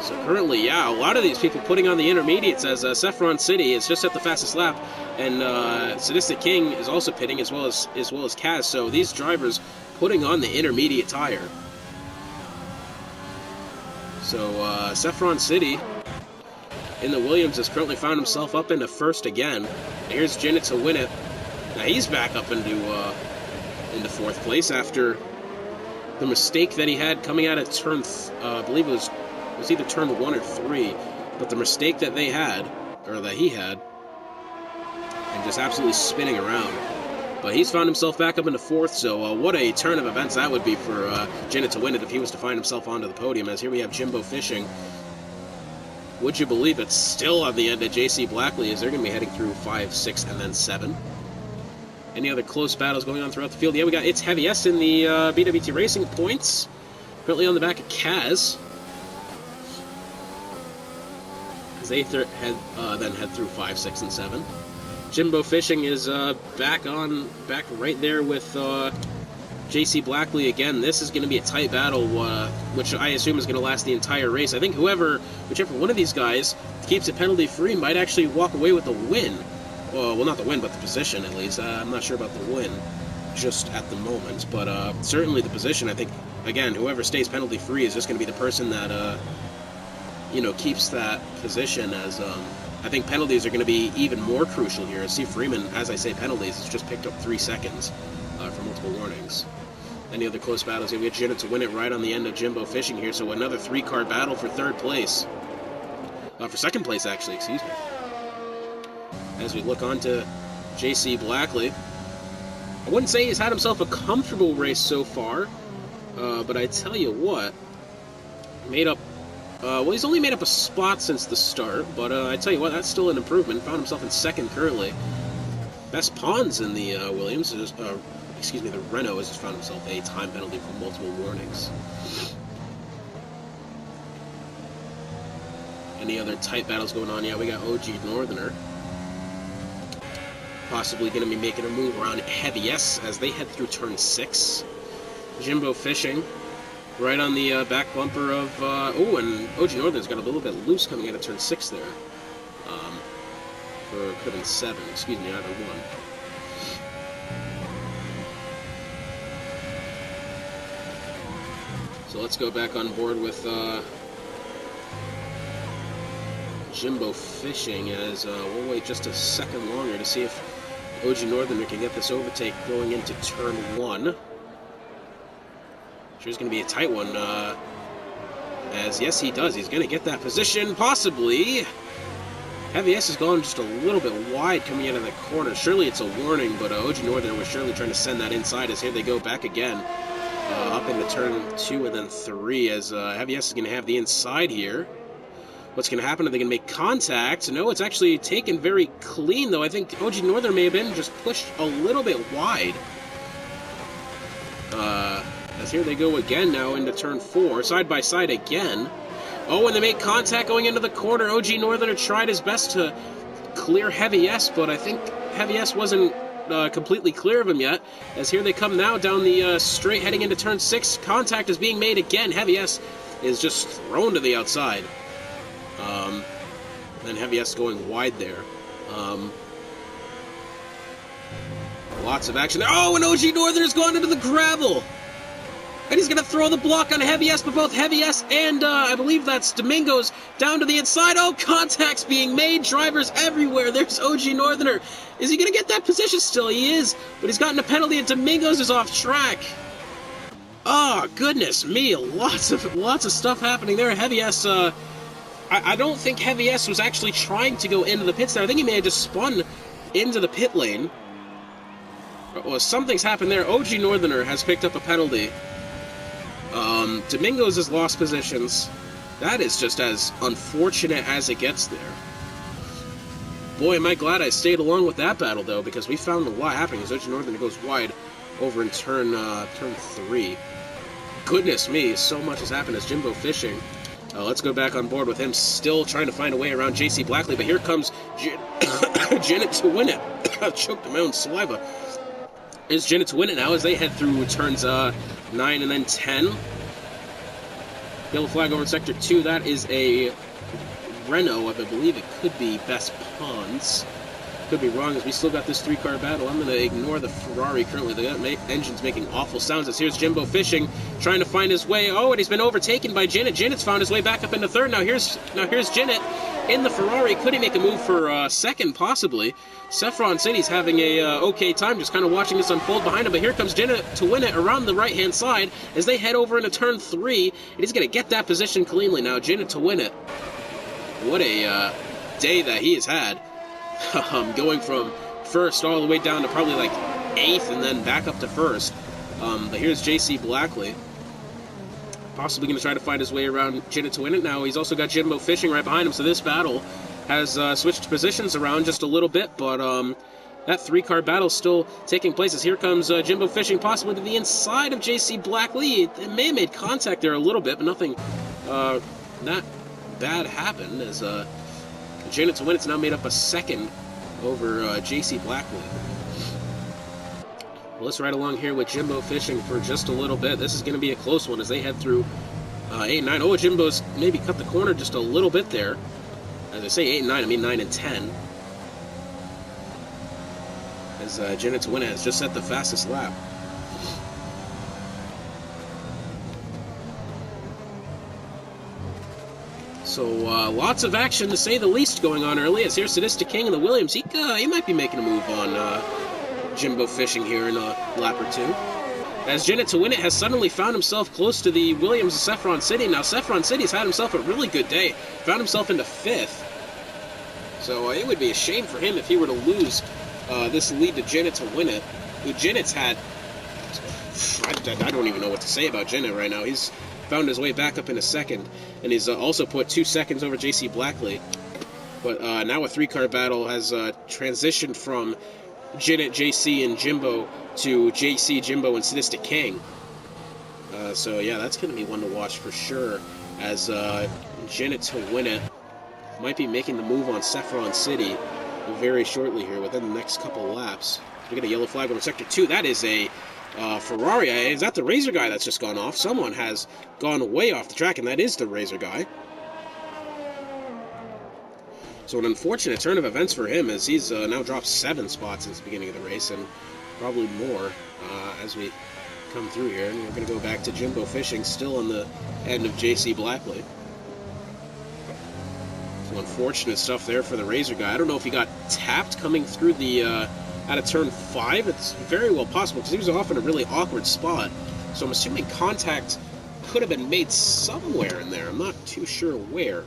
So currently, yeah, a lot of these people putting on the intermediates, as Saffron City is just at the fastest lap, and Sadistic King is also pitting, as well as Kaz. So these drivers putting on the intermediate tire. So Saffron City in the Williams has currently found himself up into 1st again. Here's Jinnit to Win it. Now he's back up into 4th place after the mistake that he had coming out of turn, I believe it was either turn 1 or 3, but the mistake that they had, or that he had, and just absolutely spinning around. But he's found himself back up into 4th, so what a turn of events that would be for Jinnit to Win it if he was to find himself onto the podium, as here we have Jimbo Fishing. Would you believe it, still on the end of JC Blackley, as they're going to be heading through 5, 6, and then 7. Any other close battles going on throughout the field? Yeah, we got It's Heaviest in the BWT Racing points, currently on the back of Kaz, as they then head through 5, 6, and 7. Jimbo Fishing is back right there with JC Blackley again. This is going to be a tight battle, which I assume is going to last the entire race. I think whichever one of these guys keeps it penalty free might actually walk away with the win. Well, not the win, but the position at least. I'm not sure about the win just at the moment, but certainly the position. I think, again, whoever stays penalty free is just going to be the person that keeps that position. As I think penalties are going to be even more crucial here. Steve Freeman, as I say, penalties has just picked up 3 seconds for multiple warnings. Any other close battles here? We had Jinnit to win it right on the end of Jimbo Fishing here, so another 3-car battle for third place. For second place, actually, excuse me. As we look on to JC Blackley. I wouldn't say he's had himself a comfortable race so far, but I tell you what, he's only made up a spot since the start, but I tell you what, that's still an improvement. Found himself in second currently. Best Pawns in the Williams, the Renault has just found himself a time penalty for multiple warnings. Any other tight battles going on? Yeah, we got OG Northerner. Possibly going to be making a move around Heavy S as they head through turn 6. Jimbo Fishing right on the back bumper of... and OG Northern's got a little bit loose coming out of turn 6 there. Or could have been 7, excuse me, either one. So let's go back on board with Jimbo Fishing as we'll wait just a second longer to see if OG Northerner can get this overtake going into turn 1. Sure, it's going to be a tight one. Yes, he does. He's going to get that position, possibly. Heavy S has gone just a little bit wide coming out of the corner. Surely it's a warning, but OG Northerner was surely trying to send that inside as here they go back again. Up into turn 2 and then 3 as Heavy S is going to have the inside here. What's going to happen? Are they going to make contact? No, it's actually taken very clean, though. I think OG Northern may have been just pushed a little bit wide. As here they go again now into turn 4, side by side again. Oh, and they make contact going into the corner. OG Northerner tried his best to clear Heavy S, but I think Heavy S wasn't completely clear of him yet. As here they come now down the straight heading into turn 6. Contact is being made again. Heavy S is just thrown to the outside. Then Heavy S going wide there. Lots of action there. Oh, and OG Northerner's gone into the gravel! And he's going to throw the block on Heavy S, but both Heavy S and I believe that's Domingo's down to the inside. Oh, contact's being made. Drivers everywhere. There's OG Northerner. Is he going to get that position still? He is, but he's gotten a penalty and Domingo's is off track. Oh, goodness me. Lots of stuff happening there. Heavy S, I don't think Heavy S was actually trying to go into the pits there. I think he may have just spun into the pit lane. Well, something's happened there. OG Northerner has picked up a penalty. Domingo's has lost positions. That is just as unfortunate as it gets there. Boy, am I glad I stayed along with that battle, though, because we found a lot happening as OG Northerner goes wide over in turn 3. Goodness me, so much has happened as Jimbo Fishing. Let's go back on board with him still trying to find a way around JC Blackley, but here comes Jinnit to win it. I've choked on my own saliva. Is Jinnit to win it now as they head through turns 9 and then 10. Yellow flag over in sector 2. That is a Renault. I believe it could be Best Pawns. Could be wrong as we still got this 3-car battle. I'm going to ignore the Ferrari currently. The engine's making awful sounds as here's Jimbo Fishing trying to find his way. Oh, and he's been overtaken by Jinnit. Jinnit's found his way back up into third. Now here's Jinnit in the Ferrari. Could he make a move for second? Possibly. Saffron City's having a okay time just kind of watching this unfold behind him. But here comes Jinnit to win it around the right-hand side as they head over into turn 3. And he's going to get that position cleanly now. Jinnit to win it. What a day that he has had. Going from first all the way down to probably like 8th and then back up to first. But here's JC Blackley. Possibly going to try to find his way around Jinnit to win it now. He's also got Jimbo Fishing right behind him, so this battle has switched positions around just a little bit, but that 3-car battle still taking place as here comes Jimbo Fishing possibly to the inside of JC Blackley. It may have made contact there a little bit, but nothing that bad happened as Jinnit to win it's now made up a second over JC Blackley. Well, let's ride along here with Jimbo Fishing for just a little bit. This is going to be a close one as they head through 8 and 9. Oh, Jimbo's maybe cut the corner just a little bit there. As I say 8 and 9, I mean 9 and 10. As Jenna Twinna has just set the fastest lap. So lots of action, to say the least, going on early. As here's Sadistic King and the Williams. He might be making a move on Jimbo Fishing here in a lap or two. As Jenna Twinna has suddenly found himself close to the Williams of Saffron City. Now, Saffron City's had himself a really good day. Found himself into 5th. So it would be a shame for him if he were to lose this lead to Jenna Twinna, who Jenna's had... I don't even know what to say about Jenna right now. He's found his way back up in a second, and he's also put 2 seconds over JC Blackley. But now a 3-car battle has transitioned from Jenna, JC, and Jimbo to JC, Jimbo, and Sadistic King. So yeah, that's going to be one to watch for sure, as Jenna Twinna might be making the move on Saffron City very shortly here, within the next couple of laps. We get a yellow flag over Sector 2. That is a Ferrari. Is that the Razor guy that's just gone off? Someone has gone way off the track, and that is the Razor guy. So an unfortunate turn of events for him, as he's now dropped 7 spots since the beginning of the race, and probably more as we come through here. And we're going to go back to Jimbo Fishing, still on the end of JC Blackley. So unfortunate stuff there for the Razor guy. I don't know if he got tapped coming through the out of turn 5. It's very well possible, because he was off in a really awkward spot. So I'm assuming contact could have been made somewhere in there. I'm not too sure where.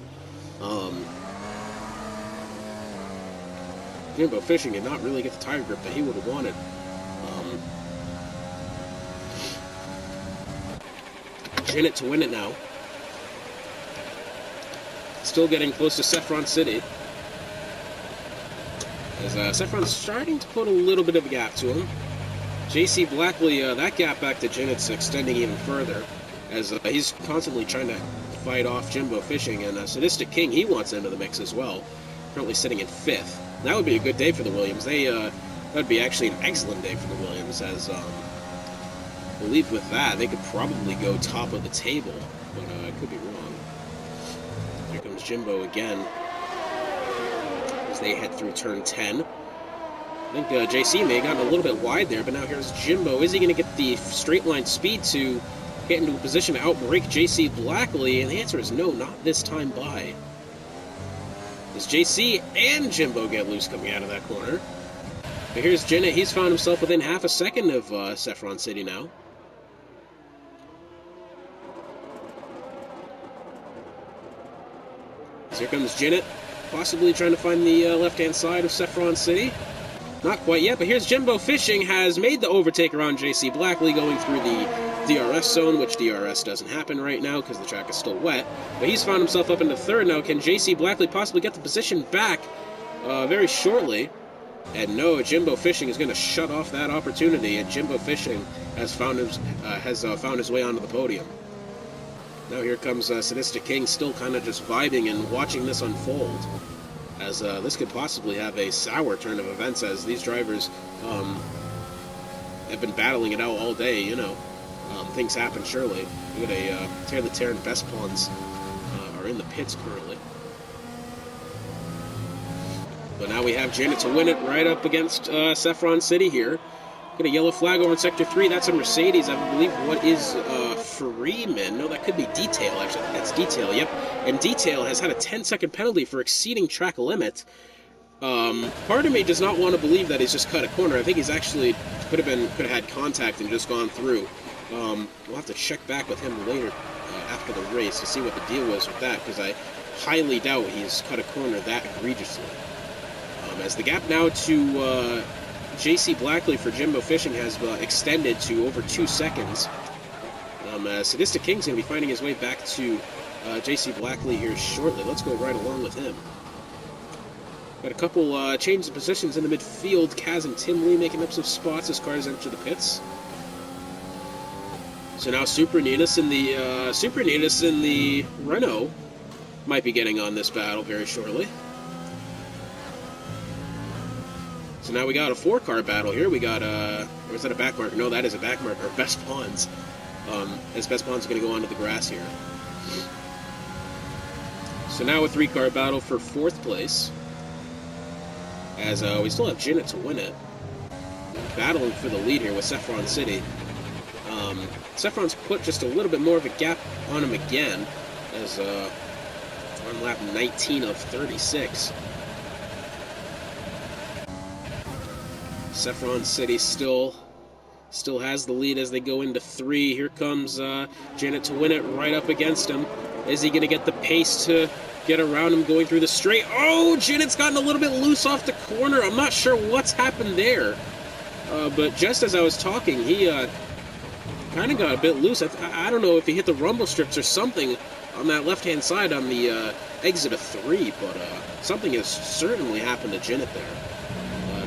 Jimbo Fishing did not really get the tire grip that he would have wanted. Janet to win it now. Still getting close to Saffron City. As Saffron's starting to put a little bit of a gap to him. JC Blackley, that gap back to Janet's extending even further, as he's constantly trying to fight off Jimbo Fishing, and Sadistic King, he wants into the mix as well, currently sitting in 5th. That would be a good day for the Williams. That would be actually an excellent day for the Williams, as I believe with that they could probably go top of the table, but I could be wrong. Here comes Jimbo again as they head through turn 10. I think JC may have gotten a little bit wide there, but now here's Jimbo. Is he going to get the straight line speed to get into a position to outbrake JC Blackley? And the answer is no, not this time by. As JC and Jimbo get loose coming out of that corner. But here's Jenna. He's found himself within half a second of Saffron City now. So here comes Jenna, possibly trying to find the left-hand side of Saffron City. Not quite yet, but here's Jimbo Fishing, has made the overtake around JC Blackley, going through the DRS zone, which DRS doesn't happen right now because the track is still wet. But he's found himself up into 3rd now. Can JC Blackley possibly get the position back very shortly? And no, Jimbo Fishing is going to shut off that opportunity, and Jimbo Fishing has found his way onto the podium. Now here comes Sadistic King, still kind of just vibing and watching this unfold, as this could possibly have a sour turn of events, as these drivers have been battling it out all day, you know. Things happen, surely. We got a Tear the Tear and Best Pawns are in the pits currently. But now we have Janet to win it right up against Saffron City here. Got a yellow flag over in Sector 3. That's a Mercedes. I believe what is Freeman. No, that could be Detail, actually. I think that's Detail, yep. And Detail has had a 10-second penalty for exceeding track limit. Part of me does not want to believe that he's just cut a corner. I think he's actually could have had contact and just gone through. We'll have to check back with him later after the race to see what the deal was with that, because I highly doubt he's cut a corner that egregiously. As the gap now to JC Blackley for Jimbo Fishing has extended to over 2 seconds. Sadistic King's going to be finding his way back to JC Blackley here shortly. Let's go right along with him. Got a couple changes of positions in the midfield. Kaz and Tim Lee making up some spots as cars enter the pits. So now Super Nitas in the Renault might be getting on this battle very shortly. So now we got a 4-car battle here. We got, or is that a back marker? No, that is a back marker. Best Pawns. As Best Pawns is going to go onto the grass here. So now a 3-car battle for 4th place. As we still have Jinnit to win it. Battling for the lead here with Saffron City. Saffron's put just a little bit more of a gap on him again. As on lap 19 of 36. Saffron City still has the lead as they go into 3. Here comes Jinnit to win it right up against him. Is he going to get the pace to get around him going through the straight? Oh, Jinnit's gotten a little bit loose off the corner. I'm not sure what's happened there. But just as I was talking, he kind of got a bit loose. I don't know if he hit the rumble strips or something on that left-hand side on the exit of 3, but something has certainly happened to Jinnit there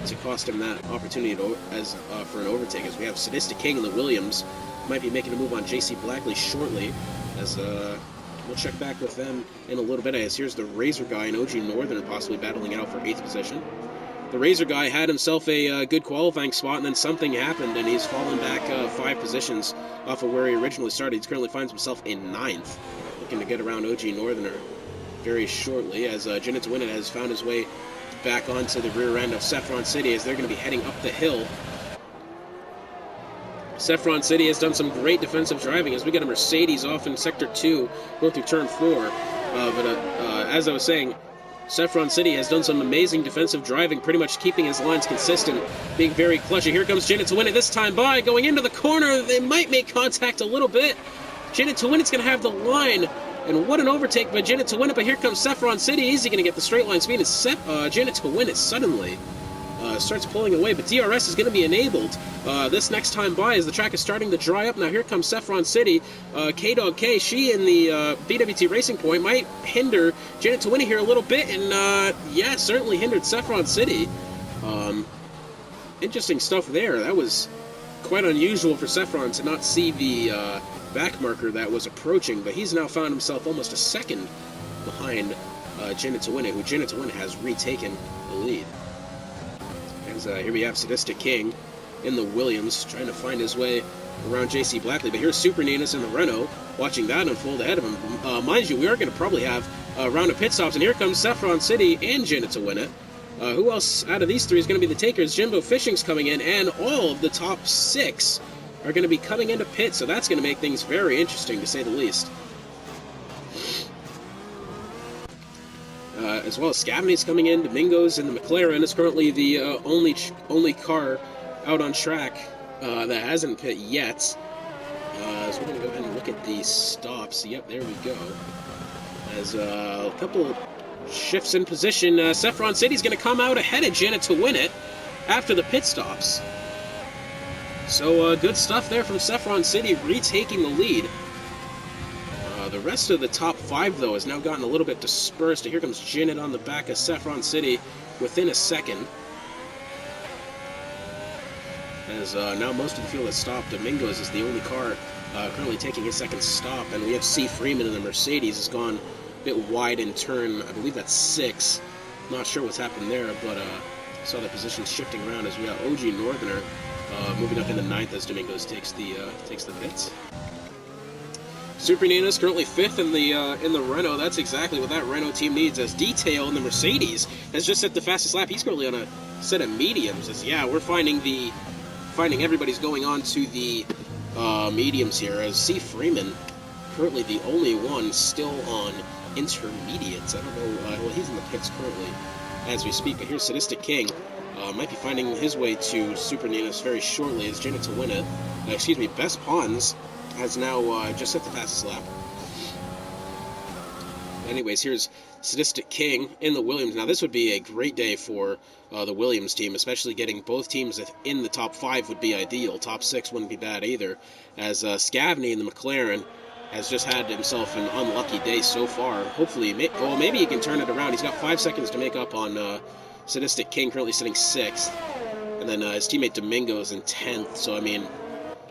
to cost him that opportunity for an overtake. As we have Sadistic King and the Williams might be making a move on JC Blackley shortly, as we'll check back with them in a little bit. As here's the Razor Guy and OG Northern possibly battling out for 8th position. The Razor Guy had himself a good qualifying spot, and then something happened, and he's fallen back 5 positions off of where he originally started. He currently finds himself in 9th, looking to get around OG Northerner very shortly, as Jinnit to win it has found his way back onto the rear end of Saffron City, as they're going to be heading up the hill. Saffron City has done some great defensive driving, as we get a Mercedes off in Sector 2, going through Turn 4. As I was saying, Saffron City has done some amazing defensive driving, pretty much keeping his lines consistent, being very clutch. And here comes Jinnit to win it this time by going into the corner. They might make contact a little bit. Jinnit to win it's going to have the line. And what an overtake by Jinnit to win it. But here comes Saffron City. Is he going to get the straight line speed? And Jinnit to win it suddenly starts pulling away. But DRS is going to be enabled this next time by as the track is starting to dry up. Now here comes Saffron City. K-Dog K, she in the BWT Racing Point might hinder Jinnit to win it here a little bit. And yeah, certainly hindered Saffron City. Interesting stuff there. That was quite unusual for Saffron to not see the back marker that was approaching, but he's now found himself almost a second behind Jinnit to win it, who Jinnit to win has retaken the lead. As here we have Sadistic King in the Williams trying to find his way around JC Blackley, but here's Super Ninus in the Renault watching that unfold ahead of him. Mind you, we are going to probably have a round of pit stops, and here comes Saffron City and Jinnit to win it. Who else out of these 3 is going to be the takers? Jimbo Fishing's coming in, and all of the top 6 are going to be coming into pit, so that's going to make things very interesting, to say the least. As well as Scavney's coming in, Domingo's in the McLaren is currently the only car out on track that hasn't pit yet. So we're going to go ahead and look at the stops. Yep, there we go. As a couple shifts in position, Saffron City's going to come out ahead of Jinnit to win it after the pit stops. So good stuff there from Saffron City, retaking the lead. The rest of the top 5, though, has now gotten a little bit dispersed. Here comes Jinnit on the back of Saffron City within a second. As now most of the field has stopped. Domingos is the only car currently taking his second stop. And we have C. Freeman in the Mercedes has gone a bit wide in turn. I believe that's 6. Not sure what's happened there, but saw the positions shifting around as we got OG Northerner moving up into 9th as Domingos takes the pits. Super Nina's currently 5th in the Renault. That's exactly what that Renault team needs, as Detail in the Mercedes has just set the fastest lap. He's currently on a set of mediums. As yeah, we're finding everybody's going on to the mediums here. As C. Freeman currently the only one still on intermediates. I don't know. Well, he's in the pits currently as we speak. But here's Sadistic King. Might be finding his way to Super Ninas very shortly as Jinnit to win it. Best Pawns has now just set the fastest lap. Anyways, here's Sadistic King in the Williams. Now, this would be a great day for the Williams team, especially getting both teams in the top 5 would be ideal. Top 6 wouldn't be bad either, as Scavney in the McLaren has just had himself an unlucky day so far. Hopefully, maybe he can turn it around. He's got 5 seconds to make up on Sadistic King, currently sitting 6th. And then his teammate Domingo's in 10th. So, I mean,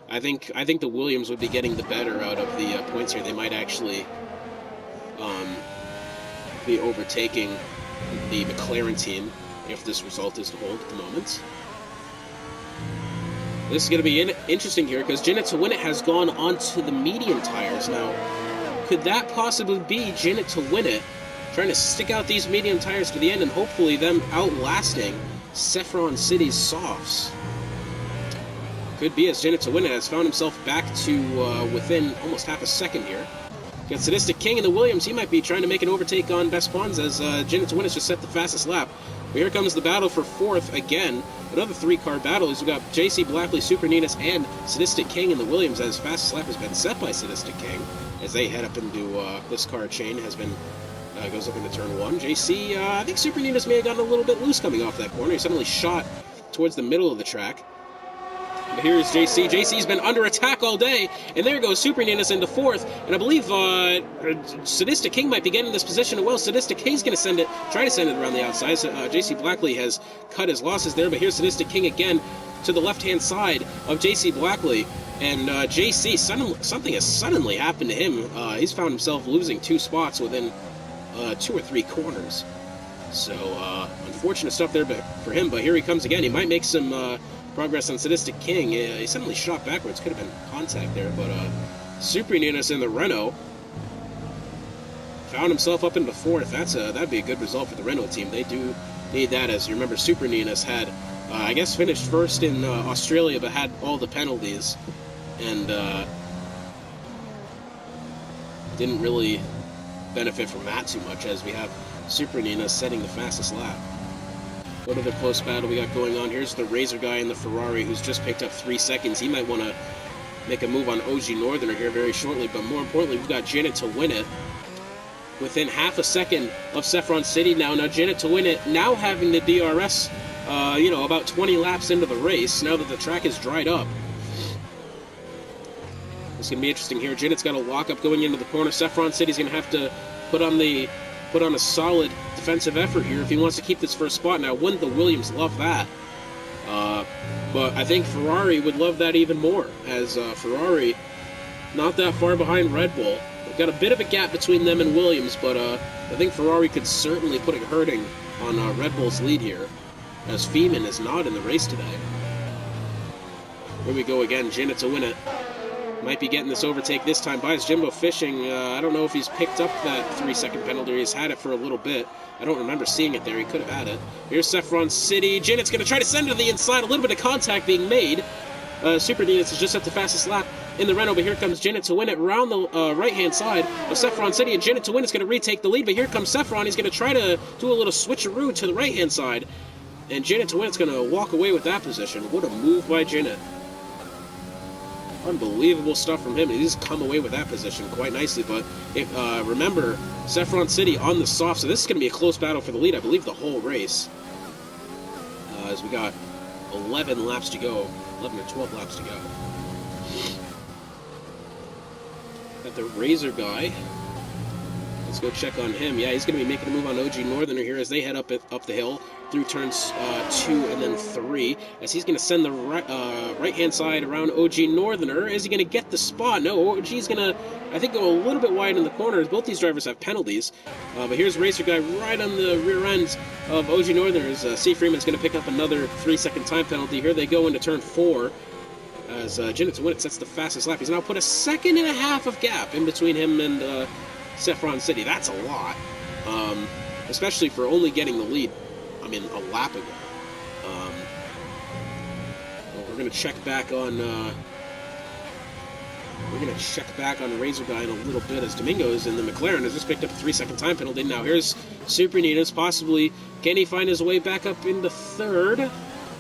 I think the Williams would be getting the better out of the points here. They might actually be overtaking the McLaren team if this result is to hold at the moment. This is going to be interesting here because Jinnit to win it has gone onto the medium tires. Now, could that possibly be Jinnit to win it trying to stick out these medium tires to the end and hopefully them outlasting Saffron City's softs? Could be, as Jinnit to win it has found himself back to within almost half a second here. Got Sadistic King in the Williams. He might be trying to make an overtake on Best Pawns as Jinnit to win has just set the fastest lap. But here comes the battle for fourth again. Another three-car battle as we've got JC Blackley, Super Ninus, and Sadistic King in the Williams as fastest lap has been set by Sadistic King as they head up into this car chain has been goes up into turn one. JC, I think Super Ninus may have gotten a little bit loose coming off that corner. He suddenly shot towards the middle of the track. But here's JC. JC's been under attack all day, and there goes Super Ninus into fourth. And I believe Sadistic King might be getting this position as well. Sadistic King's going to try to send it around the outside. So, JC Blackley has cut his losses there, but here's Sadistic King again to the left-hand side of JC Blackley. And JC, something has suddenly happened to him. He's found himself losing 2 spots within 2 or 3 corners. So, unfortunate stuff there for him, but here he comes again. He might make some progress on Sadistic King. He suddenly shot backwards. Could have been contact there, but Super Ninus in the Renault found himself up into fourth. That'd be a good result for the Renault team. They do need that, as you remember, Super Ninus had, I guess, finished first in Australia, but had all the penalties, and didn't really benefit from that too much, as we have Super Ninus setting the fastest lap. What other close battle we got going on? Here's the Razor guy in the Ferrari who's just picked up 3 seconds. He might want to make a move on OG Northerner here very shortly, but more importantly, we've got Jinnit to win it within half a second of Saffron City now. Now Jinnit to win it, now having the DRS, about 20 laps into the race, now that the track is dried up. It's going to be interesting here. Jinnit's got a lock-up going into the corner. Saffron City's going to have to put on a solid defensive effort here if he wants to keep this first spot. Now, wouldn't the Williams love that? But I think Ferrari would love that even more, as Ferrari not that far behind Red Bull. They've got a bit of a gap between them and Williams, but I think Ferrari could certainly put a hurting on Red Bull's lead here, as Feeman is not in the race today. Here we go again. Jinnit to win it. Might be getting this overtake this time by his Jimbo Fishing. I don't know if he's picked up that 3-second penalty. He's had it for a little bit. I don't remember seeing it there. He could have had it. Here's Saffron City. Jinnit's going to try to send it to the inside. A little bit of contact being made. Super Ninus is just at the fastest lap in the Renault, but here comes Jinnit to win it around the right-hand side of Saffron City, and Jinnit to win is going to retake the lead, but here comes Saffron. He's going to try to do a little switcheroo to the right-hand side, and Jinnit to win is going to walk away with that position. What a move by Jinnit. Unbelievable stuff from him. He's come away with that position quite nicely, but remember, Saffron City on the soft, so this is going to be a close battle for the lead, I believe, the whole race, as we got 11 laps to go, 11 or 12 laps to go. Got the Razor guy. Let's go check on him. Yeah, he's going to be making a move on OG Northerner here as they head up the hill through turns 2 and then 3, as he's going to send the right-hand side around OG Northerner. Is he going to get the spot? No, OG's going to, I think, go a little bit wide in the corners. Both these drivers have penalties, but here's Racer Guy right on the rear end of OG Northerner's. C. Freeman's going to pick up another 3-second time penalty. Here they go into turn 4, as Jinnit to win it sets the fastest lap. He's now put a 1.5 seconds of gap in between him and Saffron City. That's a lot, especially for only getting the lead, a lap ago. We're going to check back on Razor Guy in a little bit, as Domingos in the McLaren has just picked up a 3-second time penalty. Now here's Super Ninus, possibly, can he find his way back up into third?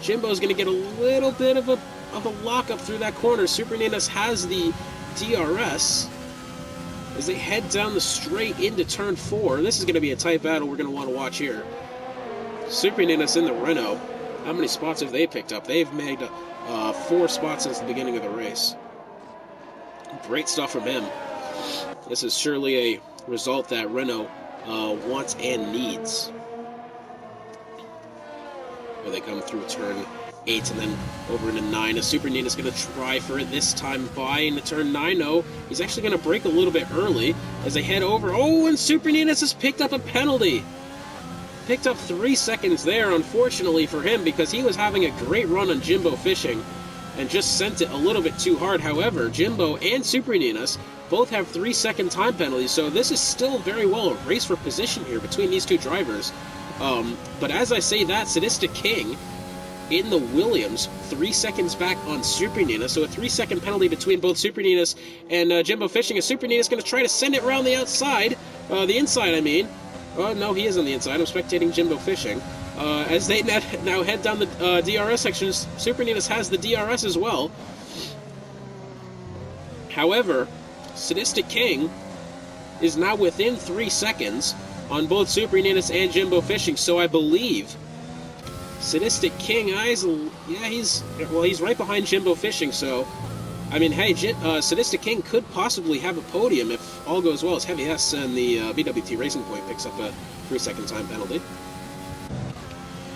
Jimbo's going to get a little bit of a lockup through that corner. Super Ninus has the DRS as they head down the straight into turn 4. This is going to be a tight battle we're going to want to watch here. Super Ninus in the Renault. How many spots have they picked up? They've made 4 spots since the beginning of the race. Great stuff from him. This is surely a result that Renault wants and needs. Where they come through turn 8 and then over into 9. A Super Ninus going to try for it this time by into turn 9. No, he's actually going to brake a little bit early as they head over. Oh, and Super Ninus has picked up a penalty. picked up 3 seconds there, unfortunately for him, because he was having a great run on Jimbo Fishing and just sent it a little bit too hard. However, Jimbo and Super Ninas both have 3-second time penalties, so this is still very well a race for position here between these two drivers. But as I say that, Sadistic King in the Williams, 3 seconds back on Super Nina, so a 3-second penalty between both Super Ninas and Jimbo Fishing, as Super Nina's going to try to send it around the outside, the inside I mean. Oh no, he is on the inside. I'm spectating Jimbo Fishing. As they now head down the DRS sections, Super Ninas has the DRS as well. However, Sadistic King is now within 3 seconds on both Super Ninas and Jimbo Fishing, so I believe Sadistic King, he's right behind Jimbo Fishing, so I mean, hey, Sadistic King could possibly have a podium if all goes well, as Heavy S and the BWT Racing Point picks up a 3-second time penalty.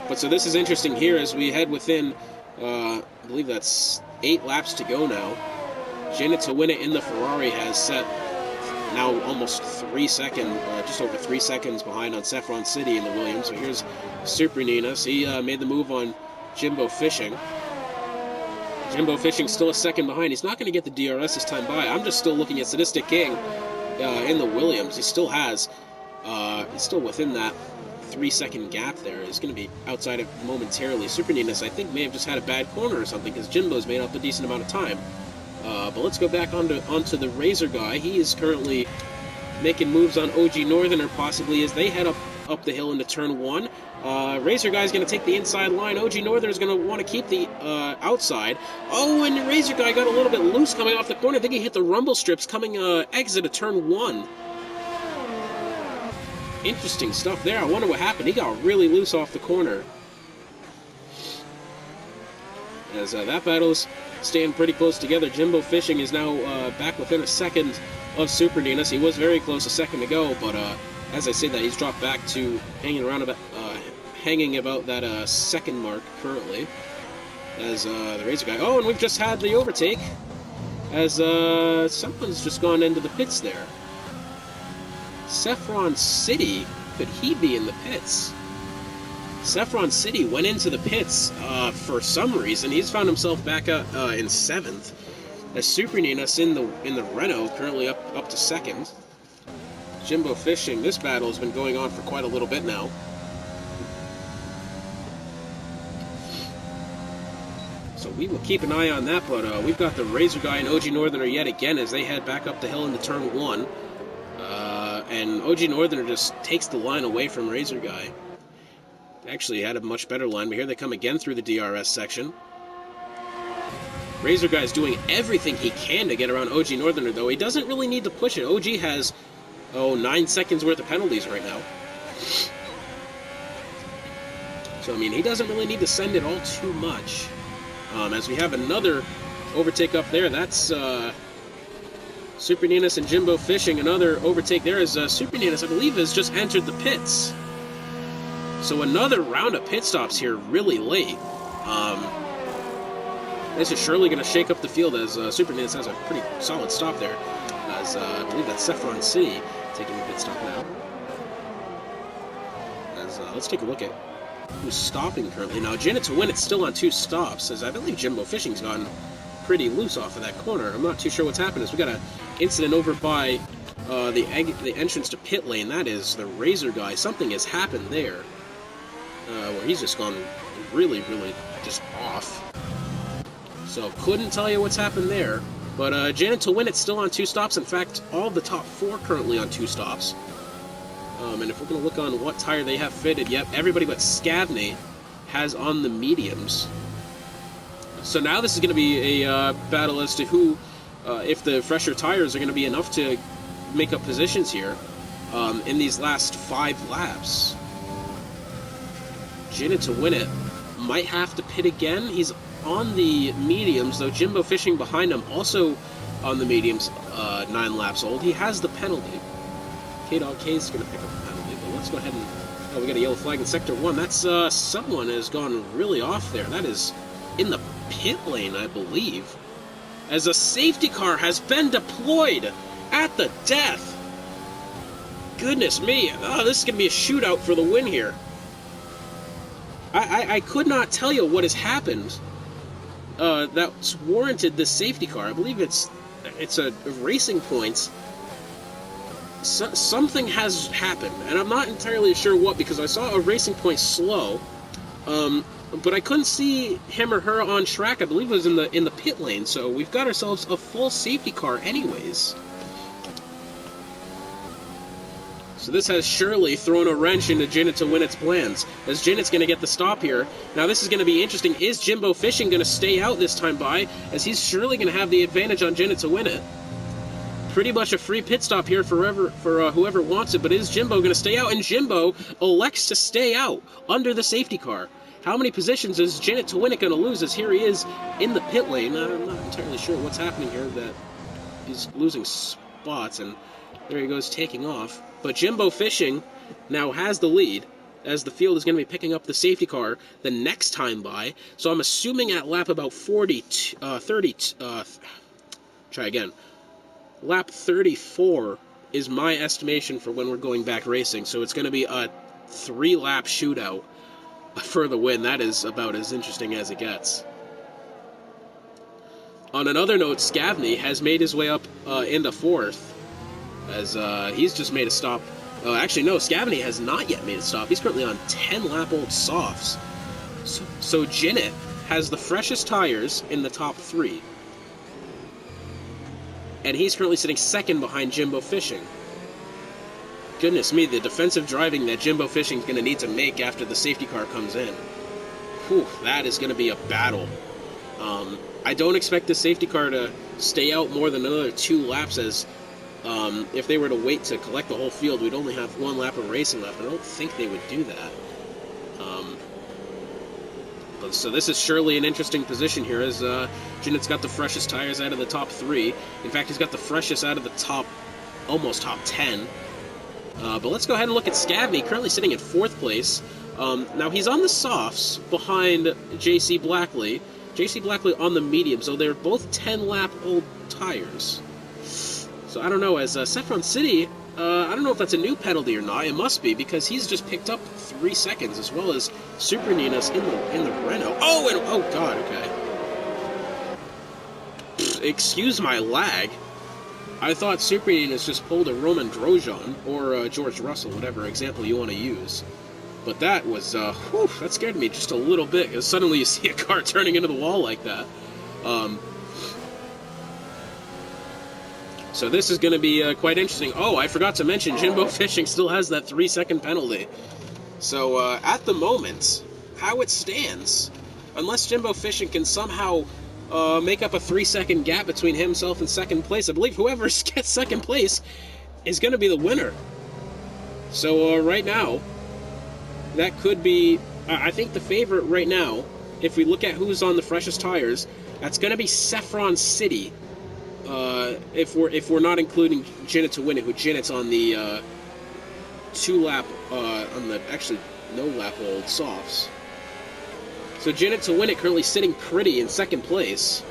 But so this is interesting here as we head within, I believe that's 8 laps to go now. Janet to win it in the Ferrari has set now almost 3 seconds, just over 3 seconds behind on Saffron City in the Williams. So here's Super Ninas. He made the move on Jimbo Fishing. Jimbo Fishing still a second behind. He's not going to get the DRS this time by. I'm just still looking at Sadistic King in the Williams. He still has, he's still within that 3-second gap there. He's going to be outside of momentarily. Super Ninas, I think, may have just had a bad corner or something, because Jimbo's made up a decent amount of time. But let's go back onto the Razor guy. He is currently making moves on OG Northerner, possibly, as they head up the hill into turn 1. Razor Guy's going to take the inside line. OG Northerner's going to want to keep the outside. Oh, and the Razor Guy got a little bit loose coming off the corner. I think he hit the rumble strips coming exit of turn 1. Interesting stuff there. I wonder what happened. He got really loose off the corner. As that battle's staying pretty close together. Jimbo Fishing is now back within a second of Super Ninas. He was very close a second ago, but as I say that, he's dropped back to hanging about that second mark currently. As the Razor Guy. Oh, and we've just had the overtake. As someone's just gone into the pits there. Saffron City, could he be in the pits? Saffron City went into the pits for some reason. He's found himself back in 7th. As Super Ninas in the Renault, currently up to 2nd. Jimbo Fishing, this battle has been going on for quite a little bit now. So we will keep an eye on that, but we've got the Razor Guy and OG Northerner yet again as they head back up the hill into turn 1. And OG Northerner just takes the line away from Razor Guy. Actually had a much better line, but here they come again through the DRS section. Razor Guy's doing everything he can to get around OG Northerner, though. He doesn't really need to push it. OG has, 9 seconds worth of penalties right now. So, I mean, he doesn't really need to send it all too much. As we have another overtake up there, that's Super Ninas and Jimbo Fishing. Another overtake there as Super Ninas, I believe, has just entered the pits. So another round of pit stops here really late. This is surely going to shake up the field as Super Ninas has a pretty solid stop there. As I believe that's Saffron City taking the pit stop now. As let's take a look at who's stopping currently. Now, Janet to win it's still on 2 stops, as I believe Jimbo Fishing's gotten pretty loose off of that corner. I'm not too sure what's happened. As we got an incident over by the entrance to pit lane. That is the Razor Guy. Something has happened there. Where he's just gone really just off. So couldn't tell you what's happened there. But Janet to win it's still on 2 stops. In fact, all of the top 4 currently on 2 stops. And if we're going to look on what tire they have fitted, yep, everybody but Scavney has on the mediums. So now this is going to be a battle as to who, if the fresher tires are going to be enough to make up positions here in these last 5 laps. Janet to win it might have to pit again. He's on the mediums, though. Jimbo Fishing behind him, also on the mediums, 9 laps old. He has the penalty. K-Dog K's going to pick up the penalty, but let's go ahead and... Oh, we got a yellow flag in Sector 1. That's, someone has gone really off there. That is in the pit lane, I believe. As a safety car has been deployed at the death. Goodness me. Oh, this is going to be a shootout for the win here. I could not tell you what has happened that's warranted this safety car. I believe it's a racing point. Something has happened, and I'm not entirely sure what, because I saw a racing point slow, but I couldn't see him or her on track. I believe it was in the pit lane, so we've got ourselves a full safety car anyways. So this has surely thrown a wrench into Jinnit to win its plans, as Jinnit's going to get the stop here. Now this is going to be interesting. Is Jimbo Fishing going to stay out this time by, as he's surely going to have the advantage on Jinnit to win it? Pretty much a free pit stop here for whoever wants it, but is Jimbo going to stay out? And Jimbo elects to stay out under the safety car. How many positions is Jinnit to win it going to lose, as here he is in the pit lane? I'm not entirely sure what's happening here, that he's losing spots, and there he goes taking off. But Jimbo Fishing now has the lead, as the field is going to be picking up the safety car the next time by. So I'm assuming at lap about lap 34 is my estimation for when we're going back racing. So it's going to be a 3-lap shootout for the win. That is about as interesting as it gets. On another note, Scavney has made his way up into 4th, as he's just made a stop. Actually, no, Scavney has not yet made a stop. He's currently on 10-lap-old softs. So Jinnit has the freshest tires in the top 3. And he's currently sitting second behind Jimbo Fishing. Goodness me, the defensive driving that Jimbo Fishing is going to need to make after the safety car comes in. Whew, that is going to be a battle. I don't expect the safety car to stay out more than another 2 laps, as if they were to wait to collect the whole field, we'd only have 1 lap of racing left. I don't think they would do that. So this is surely an interesting position here, as Jinnit's got the freshest tires out of the top 3. In fact, he's got the freshest out of the almost top 10. But let's go ahead and look at Scavney, currently sitting in 4th place. Now he's on the softs behind JC Blackley. JC Blackley on the medium, so they're both 10-lap-old tires. So I don't know, as Saffron City, I don't know if that's a new penalty or not. It must be, because he's just picked up 3 seconds, as well as Super Ninas in the Renault. Oh god, okay. Excuse my lag. I thought Super Ninas just pulled a Roman Grosjean, or George Russell, whatever example you want to use. But that was, that scared me just a little bit, because suddenly you see a car turning into the wall like that. So this is going to be quite interesting. Oh, I forgot to mention, Jimbo Fishing still has that 3-second penalty. So at the moment, how it stands, unless Jimbo Fishing can somehow make up a 3-second gap between himself and second place, I believe whoever gets second place is going to be the winner. So right now, that could be, I think the favorite right now, if we look at who's on the freshest tires, that's going to be Saffron City. If we're not including Jinnit to win it, who Jinnit's on the 2-lap, on the actually no-lap-old softs. So Jinnit to win it currently sitting pretty in second place.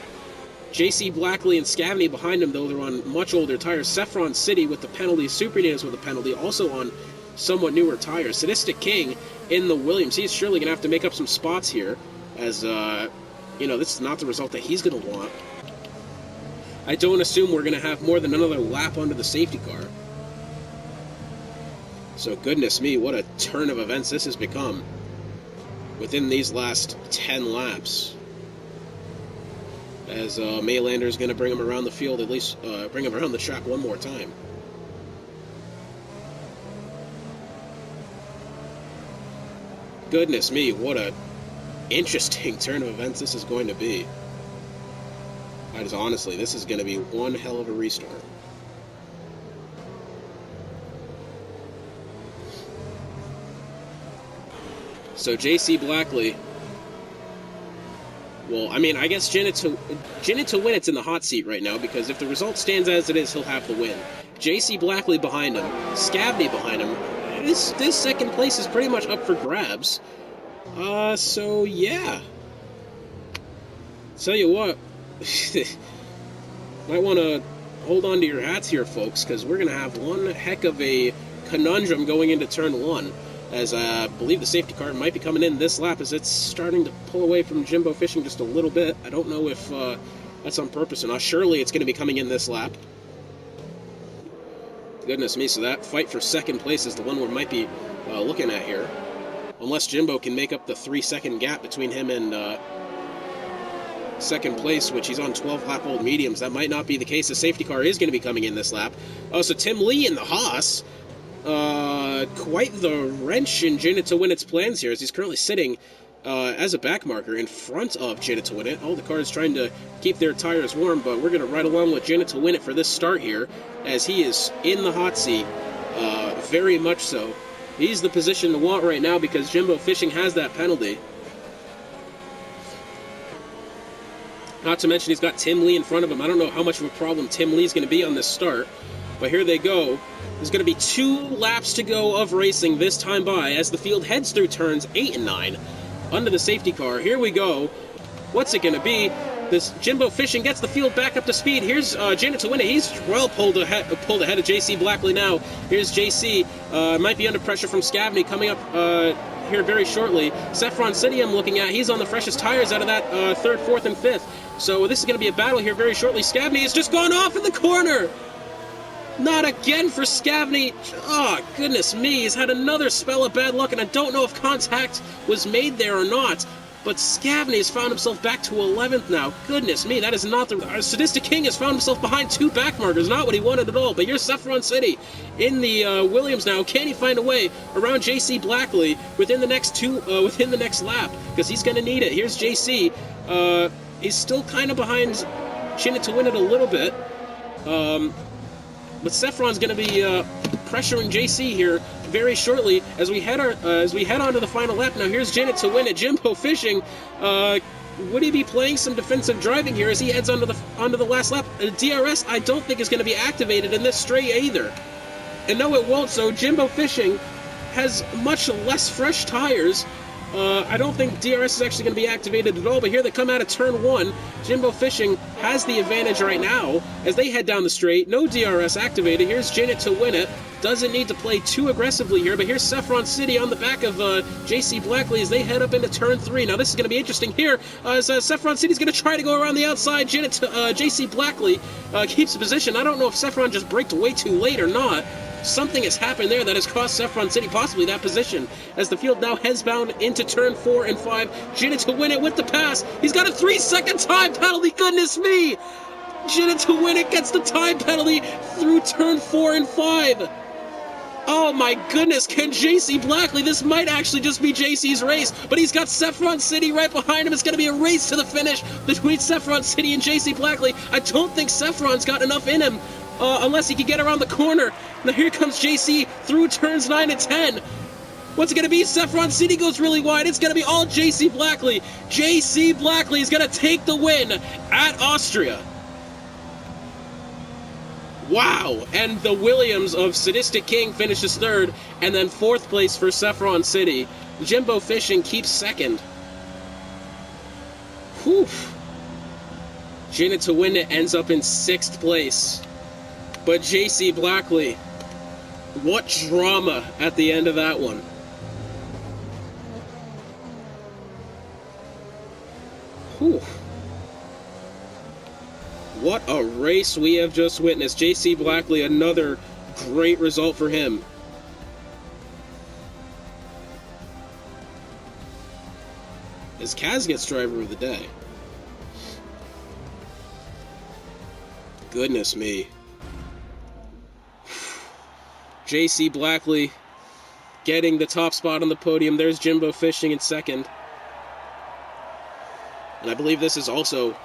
JC Blackley and Scavney behind him, though they're on much older tires. Saffron City with the penalty, Super Ninas with a penalty, also on somewhat newer tires. Sadistic King in the Williams. He's surely going to have to make up some spots here, as, this is not the result that he's going to want. I don't assume we're going to have more than another lap under the safety car. So goodness me, what a turn of events this has become within these last 10 laps. As Maylander is going to bring him around the field, at least bring him around the track one more time. Goodness me, what a interesting turn of events this is going to be. That is, honestly, this is going to be one hell of a restart. So JC Blackley, well, I mean, I guess Jinnit to win it's in the hot seat right now, because if the result stands as it is, he'll have the win. JC Blackley behind him, Scavney behind him. This second place is pretty much up for grabs. So yeah. Tell you what, might want to hold on to your hats here, folks, because we're going to have one heck of a conundrum going into turn 1. as I believe the safety car might be coming in this lap as it's starting to pull away from Jimbo Fishing just a little bit. I don't know if that's on purpose or not. Surely it's going to be coming in this lap. Goodness me, so that fight for second place is the one we might be looking at here. Unless Jimbo can make up the 3-second gap between him and second place, which he's on 12-lap-old mediums. That might not be the case. The safety car is going to be coming in this lap. Oh, so Tim Lee in the Haas. Quite the wrench in Jinit to win its plans here, as he's currently sitting as a back marker in front of Jinit to win it. All the cars trying to keep their tires warm, but we're going to ride along with Jinit to win it for this start here, as he is in the hot seat, very much so. He's the position to want right now because Jimbo Fishing has that penalty. Not to mention he's got Tim Lee in front of him. I don't know how much of a problem Tim Lee's going to be on this start, but here they go. There's going to be 2 laps to go of racing this time by as the field heads through turns 8 and 9 under the safety car. Here we go. What's it going to be? This Jimbo Fishing gets the field back up to speed. Here's Janet to win it. He's well pulled ahead of JC Blackley now. Here's JC. Might be under pressure from Scavney coming up here very shortly. Saffron City I'm looking at. He's on the freshest tires out of that 3rd, 4th, and 5th. So this is going to be a battle here very shortly. Scavney has just gone off in the corner. Not again for Scavney. Oh, goodness me. He's had another spell of bad luck, and I don't know if contact was made there or not. But Scavney has found himself back to 11th now. Goodness me, that is not the... Sadistic King has found himself behind 2 back markers. Not what he wanted at all. But here's Saffron City in the Williams now. Can he find a way around JC Blackley within the next lap? Because he's going to need it. Here's JC. He's still kind of behind Chinit to win it a little bit. But Saffron's going to be pressuring JC here very shortly as we head on to the final lap. Now here's Janet to win it. Jimbo Fishing, would he be playing some defensive driving here as he heads onto the last lap? DRS I don't think is going to be activated in this straight either. And no, it won't. So Jimbo Fishing has much less fresh tires. I don't think DRS is actually going to be activated at all, but here they come out of turn 1. Jimbo Fishing has the advantage right now as they head down the straight. No DRS activated. Here's Janet to win it. Doesn't need to play too aggressively here, but here's Saffron City on the back of JC Blackley as they head up into turn 3. Now this is going to be interesting here as Saffron City's going to try to go around the outside. Janet to JC Blackley keeps the position. I don't know if Saffron just braked way too late or not. Something has happened there that has cost Saffron City possibly that position as the field now heads bound into turn 4 and 5. Janet to win it with the pass. He's got a 3-second time penalty. Goodness me! Janet to win it gets the time penalty through turn 4 and 5. Oh my goodness, can JC Blackley, this might actually just be JC's race, but he's got Saffron City right behind him. It's going to be a race to the finish between Saffron City and JC Blackley. I don't think Saffron's got enough in him, unless he can get around the corner. Now here comes JC through turns 9 and 10. What's it going to be? Saffron City goes really wide. It's going to be all JC Blackley. JC Blackley is going to take the win at Austria. Wow, and the Williams of Sadistic King finishes 3rd, and then 4th place for Saffron City. Jimbo Fishing keeps 2nd. Whew. Janet to win it ends up in 6th place. But JC Blackley, what drama at the end of that one. Whew. What a race we have just witnessed. JC Blackley, another great result for him. As Kaz gets driver of the day. Goodness me. JC Blackley getting the top spot on the podium. There's Jimbo Fishing in 2nd. And I believe this is also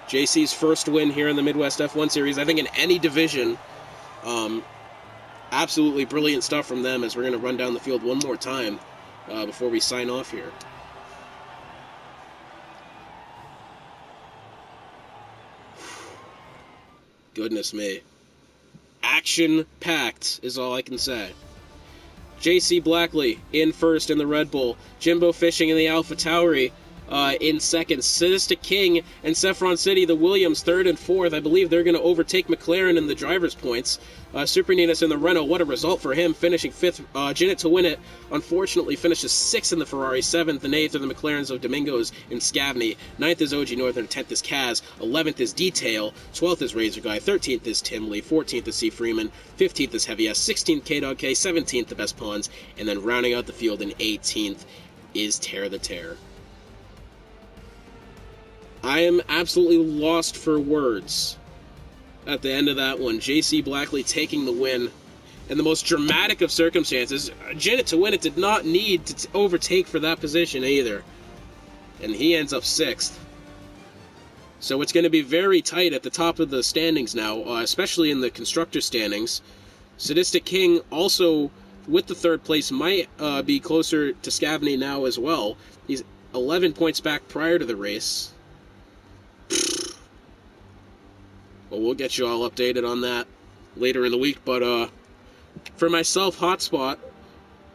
JC's first win here in the Midwest F1 Series, I think in any division. Absolutely brilliant stuff from them as we're going to run down the field one more time before we sign off here. Goodness me. Action-packed is all I can say. JC Blackley in first in the Red Bull. Jimbo Fishing in the Alpha Tauri. in second. Sadistic King and Saffron City, the Williams, third and fourth. I believe they're going to overtake McLaren in the driver's points. Super Ninas in the Renault, what a result for him, finishing fifth. Jinnit to win it, unfortunately, finishes sixth in the Ferrari. Seventh and eighth are the McLarens of Domingos and Scavney. Ninth is OG Northern. 10th is Kaz. 11th is Detail. 12th is Razor Guy. 13th is Tim Lee. 14th is C. Freeman. 15th is Heavy S. 16th K-Dog K. 17th the Best Pawns. And then rounding out the field in 18th is Tear the Tear. I am absolutely lost for words at the end of that one. J.C. Blackley taking the win. In the most dramatic of circumstances, Jinnit to win it did not need to overtake for that position either. And he ends up sixth. So it's going to be very tight at the top of the standings now, especially in the constructor standings. Sadistic King also, with the third place, might be closer to Scavney now as well. He's 11 points back prior to the race. Well, we'll get you all updated on that later in the week. But for myself, Hotspot,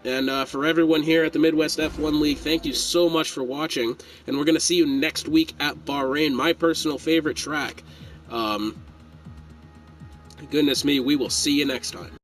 and for everyone here at the Midwest F1 League, thank you so much for watching. And we're going to see you next week at Bahrain, my personal favorite track. Goodness me, we will see you next time.